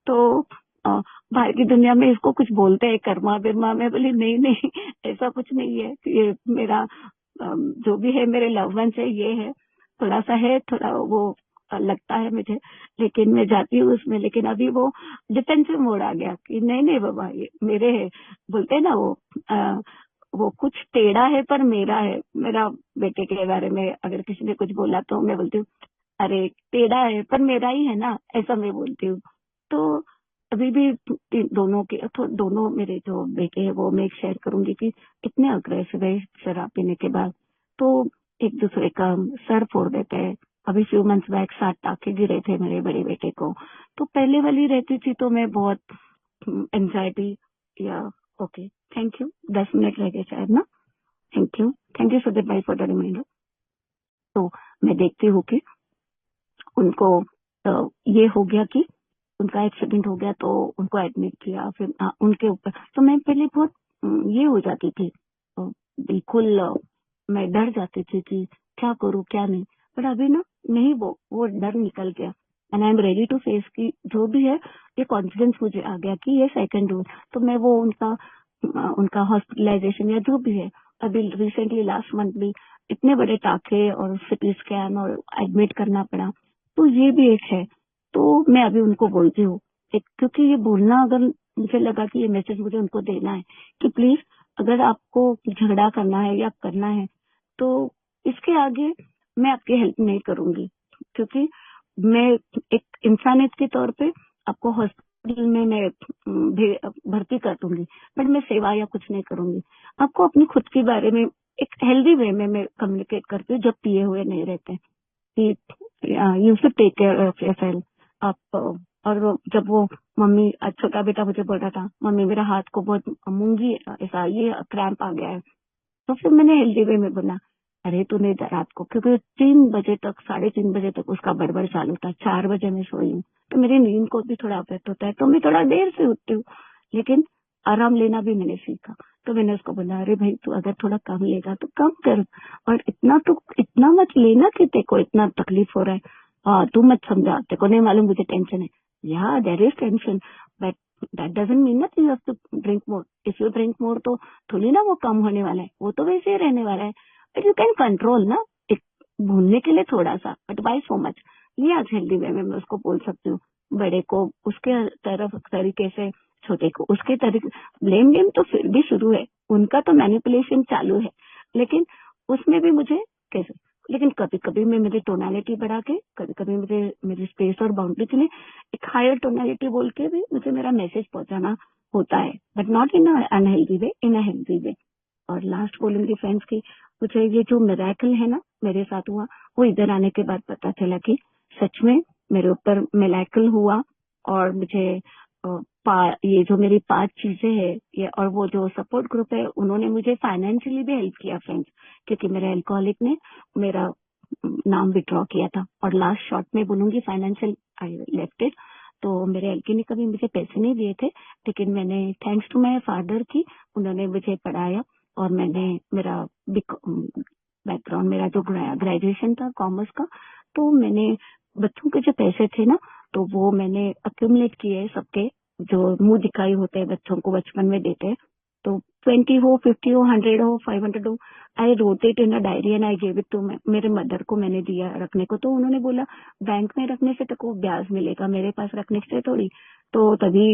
तो बाहर की दुनिया में इसको कुछ बोलते हैं कर्मा बिरमा, मैं बोली नहीं नहीं ऐसा कुछ नहीं है, ये मेरा जो भी है मेरे लव वंस है, ये है, थोड़ा सा है, थोड़ा वो लगता है मुझे, लेकिन मैं जाती हूँ उसमें। लेकिन अभी वो डिफेंसिव मोड आ गया कि नहीं नहीं बाबा ये मेरे है, बोलते हैं ना वो कुछ टेढ़ा है पर मेरा है। मेरा बेटे के बारे में अगर किसी ने कुछ बोला तो मैं बोलती हूँ अरे टेढ़ा है पर मेरा ही है ना, ऐसा मैं बोलती हूँ। तो अभी भी दोनों के तो दोनों मेरे जो बेटे हैं वो मैं शेयर करूंगी कि इतने अग्रेसिव है शराब पीने के बाद, तो एक दूसरे का सर फोड़ देते हैं। अभी फ्यू मंथ्स बैक 7 टाके गिरे थे मेरे बड़े बेटे को। तो पहले वाली रहती थी तो मैं बहुत एंजाइटी या ओके थैंक यू, 10 मिनट रह गए शायद ना। थैंक यू सुदीप भाई फॉर द रिमाइंडर। तो मैं देखती हूँ कि उनको ये हो गया कि उनका एक्सीडेंट हो गया, तो उनको एडमिट किया, फिर उनके ऊपर तो मैं पहले बहुत ये हो जाती थी, बिल्कुल मैं डर जाती थी कि क्या करूँ क्या नहीं। पर अभी ना नहीं, वो डर निकल गया and I am ready to face की जो भी है। ये कॉन्फिडेंस मुझे आ गया कि ये सेकंड डोज, तो मैं वो उनका हॉस्पिटलाइजेशन या जो भी है, अभी रिसेंटली लास्ट मंथ भी इतने बड़े टाके और सिटी स्कैन और एडमिट करना पड़ा, तो ये भी एक है। तो मैं अभी उनको बोलती हूँ क्योंकि ये बोलना, अगर मुझे लगा कि ये मैसेज मुझे उनको देना है कि प्लीज अगर आपको झगड़ा करना है या करना है तो इसके आगे मैं आपकी हेल्प नहीं करूंगी, क्योंकि मैं एक इंसानियत के तौर पे आपको हॉस्पिटल में मैं भर्ती कर दूंगी, बट मैं सेवा या कुछ नहीं करूंगी। आपको अपनी खुद के बारे में एक हेल्दी वे में मैं कम्युनिकेट करती हूँ जब पिए हुए नहीं रहते कि you should take care of yourself आप। और जब वो मम्मी, छोटा बेटा मुझे बोल रहा था मम्मी मेरा हाथ को बहुत मूंगी ऐसा ये क्रैम्प आ गया है, तो फिर मैंने हेल्दी वे में बोला अरे तूने रात को, क्योंकि 3 बजे तक 3:30 बजे तक उसका बड़बड़ चालू था, 4 बजे मैं सोई हूँ, तो मेरी नींद को भी थोड़ा अफेक्ट होता है, तो मैं थोड़ा देर से उठती हूँ, लेकिन आराम लेना भी मैंने सीखा। तो मैंने उसको बोला अरे भाई तू अगर थोड़ा कम लेगा तो कम कर, और इतना मत लेना कि तेरे को इतना तकलीफ हो रहा है। तू मत समझा, तेरे को नहीं मालूम मुझे टेंशन है। Yeah there is tension, but that doesn't mean that you have to drink more. If you drink more तो थोड़ी ना वो कम होने वाला है, वो तो वैसे ही रहने वाला है, बट यू कैन कंट्रोल ना, एक भूलने के लिए थोड़ा सा, बट बाय सो मच। ये आज हेल्दी वे में मैं उसको बोल सकती हूँ, बड़े को उसके तरफ तरीके से, छोटे को उसके तरीके। ब्लेम गेम तो फिर भी शुरू है, उनका तो मैनिपुलेशन चालू है, लेकिन उसमें भी मुझे कैसे, लेकिन कभी कभी मैं मेरी टोनालिटी बढ़ा के, कभी कभी मुझे मेरी स्पेस और बाउंड्री के लिए एक हायर टोनालिटी बोल के भी मुझे मेरा मैसेज पहुंचाना होता है, but not in unhealthy way, in a healthy way. और लास्ट बोलूंगी फ्रेंड्स की, मुझे ये जो मिरेकल है ना मेरे साथ हुआ, वो इधर आने के बाद पता चला कि सच में मेरे ऊपर मिरेकल हुआ। और मुझे ये जो मेरी 5 चीजें हैं ये, और वो जो सपोर्ट ग्रुप है उन्होंने मुझे फाइनेंशियली भी हेल्प किया फ्रेंड्स, क्योंकि मेरे अल्कोहलिक ने मेरा नाम विड्रॉ किया था। और लास्ट शॉर्ट में बोलूंगी फाइनेंशियल आई लेफ्ट इट। तो मेरे एलके ने कभी मुझे पैसे नहीं दिए थे, लेकिन मैंने थैंक्स टू माय फादर की, उन्होंने मुझे पढ़ाया, और मैंने मेरा बैकग्राउंड, मेरा जो ग्रेजुएशन था कॉमर्स का, तो मैंने बच्चों के जो पैसे थे ना, तो वो मैंने अक्यूमुलेट किए सबके, जो मुंह दिखाई होते हैं बच्चों को बचपन में देते हैं, तो 20 हो, 50 हो, 100 हो, 500 हो, I wrote it in a diary and I gave it to मेरे मदर को मैंने दिया रखने को। तो उन्होंने बोला बैंक में रखने से तो ब्याज मिलेगा, मेरे पास रखने से थोड़ी। तो तभी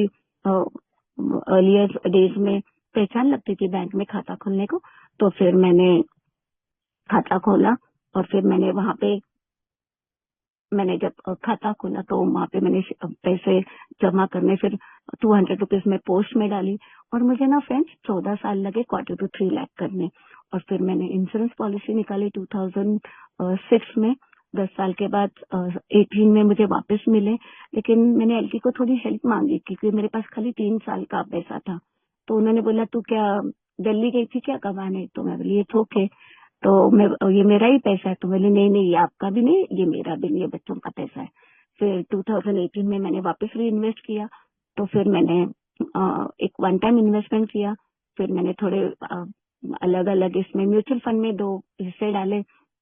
अर्लियर डेज में पहचान लगती थी बैंक में खाता खोलने को, तो फिर मैंने खाता खोला और फिर मैंने वहां पे मैंने जब खाता खोला तो वहां पे मैंने पैसे जमा करने फिर 200 रुपीज में पोस्ट में डाली और मुझे ना फ्रेंड्स 14 साल लगे 2.25 लाख करने। और फिर मैंने इंश्योरेंस पॉलिसी निकाली 2006 में। 10 साल के बाद 18 में मुझे वापस मिले, लेकिन मैंने एलकी को थोड़ी हेल्प मांगी क्योंकि मेरे पास खाली 3 साल का पैसा था। तो उन्होंने बोला तू क्या दिल्ली गई थी क्या कमाने? तो मैं बोली ये ओके, तो मैं ये मेरा ही पैसा है। तो बोले नहीं नहीं, ये आपका भी नहीं, ये मेरा भी नहीं, ये बच्चों का पैसा है। फिर 2018 में मैंने वापस री इन्वेस्ट किया। तो फिर मैंने एक वन टाइम इन्वेस्टमेंट किया। फिर मैंने थोड़े अलग अलग इसमें म्यूचुअल फंड में 2 हिस्से डाले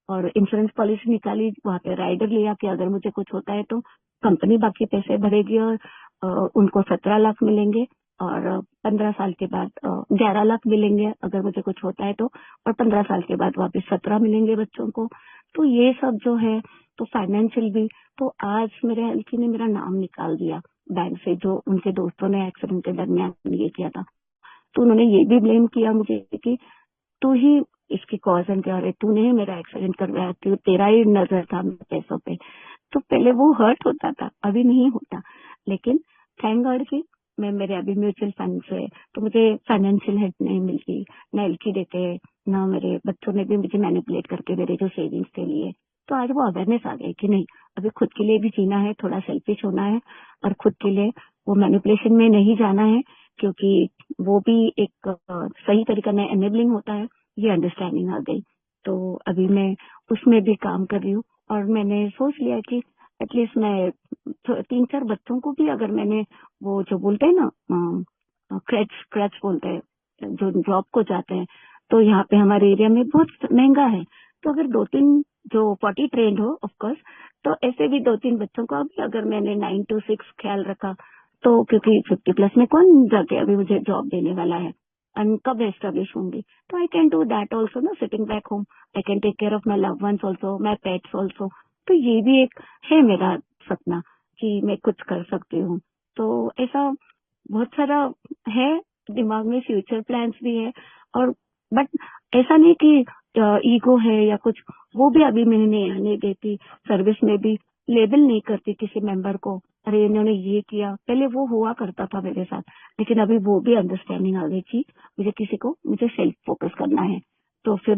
और इंश्योरेंस पॉलिसी निकाली। वहां पे राइडर लिया कि अगर मुझे कुछ होता है तो कंपनी बाकी पैसे भरेगी और उनको 17 लाख मिलेंगे और 15 साल के बाद 11 लाख मिलेंगे अगर मुझे कुछ होता है तो, और 15 साल के बाद वापस 17 मिलेंगे बच्चों को। तो ये सब जो है तो फाइनेंशियल भी। तो आज मेरे एलकी ने मेरा नाम निकाल दिया बैंक से, जो उनके दोस्तों ने एक्सीडेंट के दरमियान ये किया था। तो उन्होंने ये भी ब्लेम किया मुझे कि तू ही इसकी कॉज एंड क्या है, तूने ही मेरा एक्सीडेंट करवाया, तेरा ही नजर था मेरे पैसों पे। तो पहले वो हर्ट होता था, अभी नहीं होता। लेकिन थैंक गॉड कि मैं मेरे अभी म्यूचुअल फंड से तो मुझे फाइनेंशियल हेल्प नहीं मिलती, ना एलकी देते, ना मेरे बच्चों ने भी मुझे मैनिपुलेट करके मेरे जो सेविंग्स के लिए। तो आज वो अवेयरनेस आ गई कि नहीं, अभी खुद के लिए भी जीना है, थोड़ा सेल्फिश होना है और खुद के लिए वो मैनिपुलेशन में नहीं जाना है, क्योंकि वो भी एक सही तरीका में एनेबलिंग होता है। ये अंडरस्टैंडिंग आ गई। तो अभी मैं उसमें भी काम कर रही हूँ और मैंने सोच लिया कि एटलीस्ट मैं 3-4 बच्चों को भी अगर मैंने वो जो बोलते हैं ना क्रैच क्रैच बोलते हैं जो जॉब को जाते हैं, तो यहाँ पे हमारे एरिया में बहुत महंगा है। तो अगर 2-3 जो 40 ट्रेंड हो ऑफ कोर्स, तो ऐसे भी 2-3 बच्चों का भी अगर मैंने 9 to 6 ख्याल रखा, तो क्योंकि 50 प्लस में कौन जाके अभी मुझे जॉब देने वाला है, and कब एस्टेब्लिश होंगी। तो I can do that also ना, sitting back home. I can take care of my love ones also, my pets also. तो ये भी एक है मेरा सपना कि मैं कुछ कर सकती हूँ। तो ऐसा बहुत सारा है दिमाग में, फ्यूचर प्लान्स भी है। और बट ऐसा नहीं कि ईगो है या कुछ, वो भी अभी मैंने नहीं आने देती। सर्विस में भी लेबल नहीं करती किसी मेंबर को, अरे इन्होंने ये किया। पहले वो हुआ करता था मेरे साथ, लेकिन अभी वो भी अंडरस्टैंडिंग आ गई थी मुझे सेल्फ फोकस करना है। तो फिर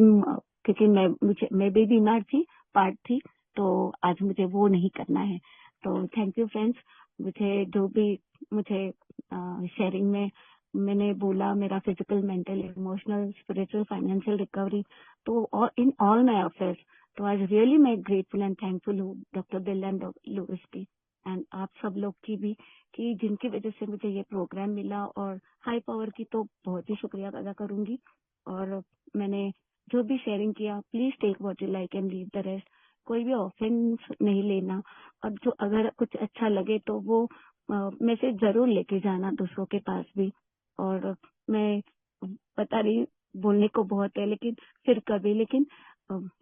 क्योंकि मैं भी बीमार थी, पार्ट थी, तो आज मुझे वो नहीं करना है। तो थैंक यू फ्रेंड्स, मुझे जो भी मुझे शेयरिंग में मैंने बोला, मेरा physical, mental, emotional, spiritual, financial recovery, तो इन ऑल माय अफेयर्स। तो आज रियली मैं ग्रेटफुल एंड थैंकफुल हूँ डॉक्टर बिल एंड लुइस की एंड आप सब लोग की भी, कि जिनकी वजह से मुझे ये प्रोग्राम मिला। और हाई पावर की तो बहुत ही शुक्रिया अदा करूंगी। और मैंने जो भी शेयरिंग किया, please take what you like and leave the rest. कोई भी ऑफेंस नहीं लेना, और जो अगर कुछ अच्छा लगे तो वो मैसेज जरूर लेके जाना दूसरों के पास भी। और मैं बता रही, बोलने को बहुत है लेकिन फिर कभी, लेकिन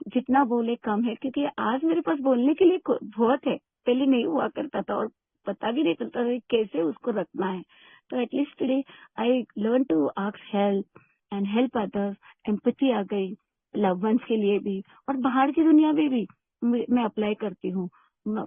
जितना बोले कम है, क्योंकि आज मेरे पास बोलने के लिए बहुत है। पहले नहीं हुआ करता था और पता भी नहीं चलता था कैसे उसको रखना है। तो at least today I learn to ask help and help others. Empathy आ गई लव वंस के लिए भी, और बाहर की दुनिया में भी मैं अप्लाई करती हूँ।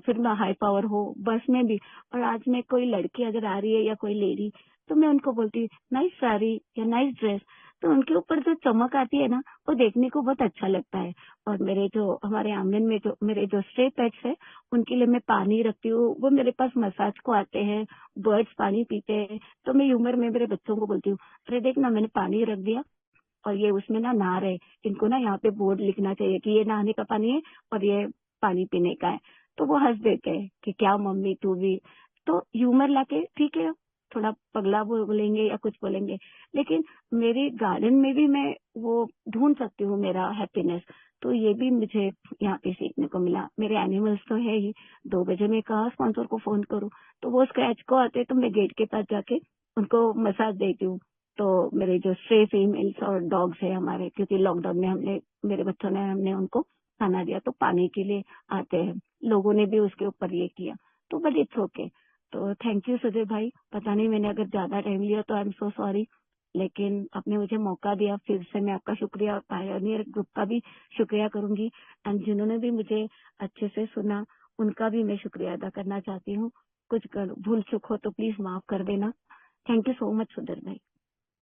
फिर मैं हाई पावर हो, बस में भी। और आज मैं कोई लड़की अगर आ रही है या कोई लेडी, तो मैं उनको बोलती नाइस साड़ी या नाइस ड्रेस, तो उनके ऊपर जो चमक आती है ना, वो देखने को बहुत अच्छा लगता है। और मेरे जो हमारे आंगन में जो मेरे जो स्ट्रे पेट्स है, उनके लिए मैं पानी रखती हूँ, वो मेरे पास मसाज को आते हैं, बर्ड्स पानी पीते हैं। तो मैं ह्यूमर में मेरे बच्चों को बोलती हूँ, अरे देख ना, मैंने पानी रख दिया और ये उसमें ना नहा रहे, इनको ना यहाँ पे बोर्ड लिखना चाहिए कि ये नहाने का पानी है और ये पानी पीने का है। तो वो हंस देते हैं कि क्या मम्मी तू भी। तो ह्यूमर लाके ठीक है, थोड़ा पगला बोलेंगे या कुछ बोलेंगे, लेकिन मेरे गार्डन में भी मैं वो ढूंढ सकती हूँ मेरा हैप्पीनेस। तो ये भी मुझे यहाँ पे सीखने को मिला। मेरे एनिमल्स तो है ही। 2 बजे मैं कहा स्पॉन्सर को फोन करूँ, तो वो स्क्रैच को आते तो मैं गेट के पास जाके उनको मसाज देती हूँ। तो मेरे जो स्ट्रे फीमेल्स और डॉग्स है हमारे, क्योंकि लॉकडाउन में मेरे बच्चों ने हमने उनको खाना दिया, तो पानी के लिए आते हैं। लोगों ने भी उसके ऊपर ये किया, तो बट इट्स ओके। तो थैंक यू सुजय भाई, पता नहीं मैंने अगर ज्यादा टाइम लिया तो आई एम सो सॉरी। लेकिन आपने मुझे मौका दिया, फिर से मैं आपका शुक्रिया और पायोनियर ग्रुप का भी शुक्रिया करूंगी। एंड जिन्होंने भी मुझे अच्छे से सुना, उनका भी मैं शुक्रिया अदा करना चाहती हूँ। कुछ भूल चूक हो तो प्लीज माफ कर देना। Thank you so much Sudhir भाई।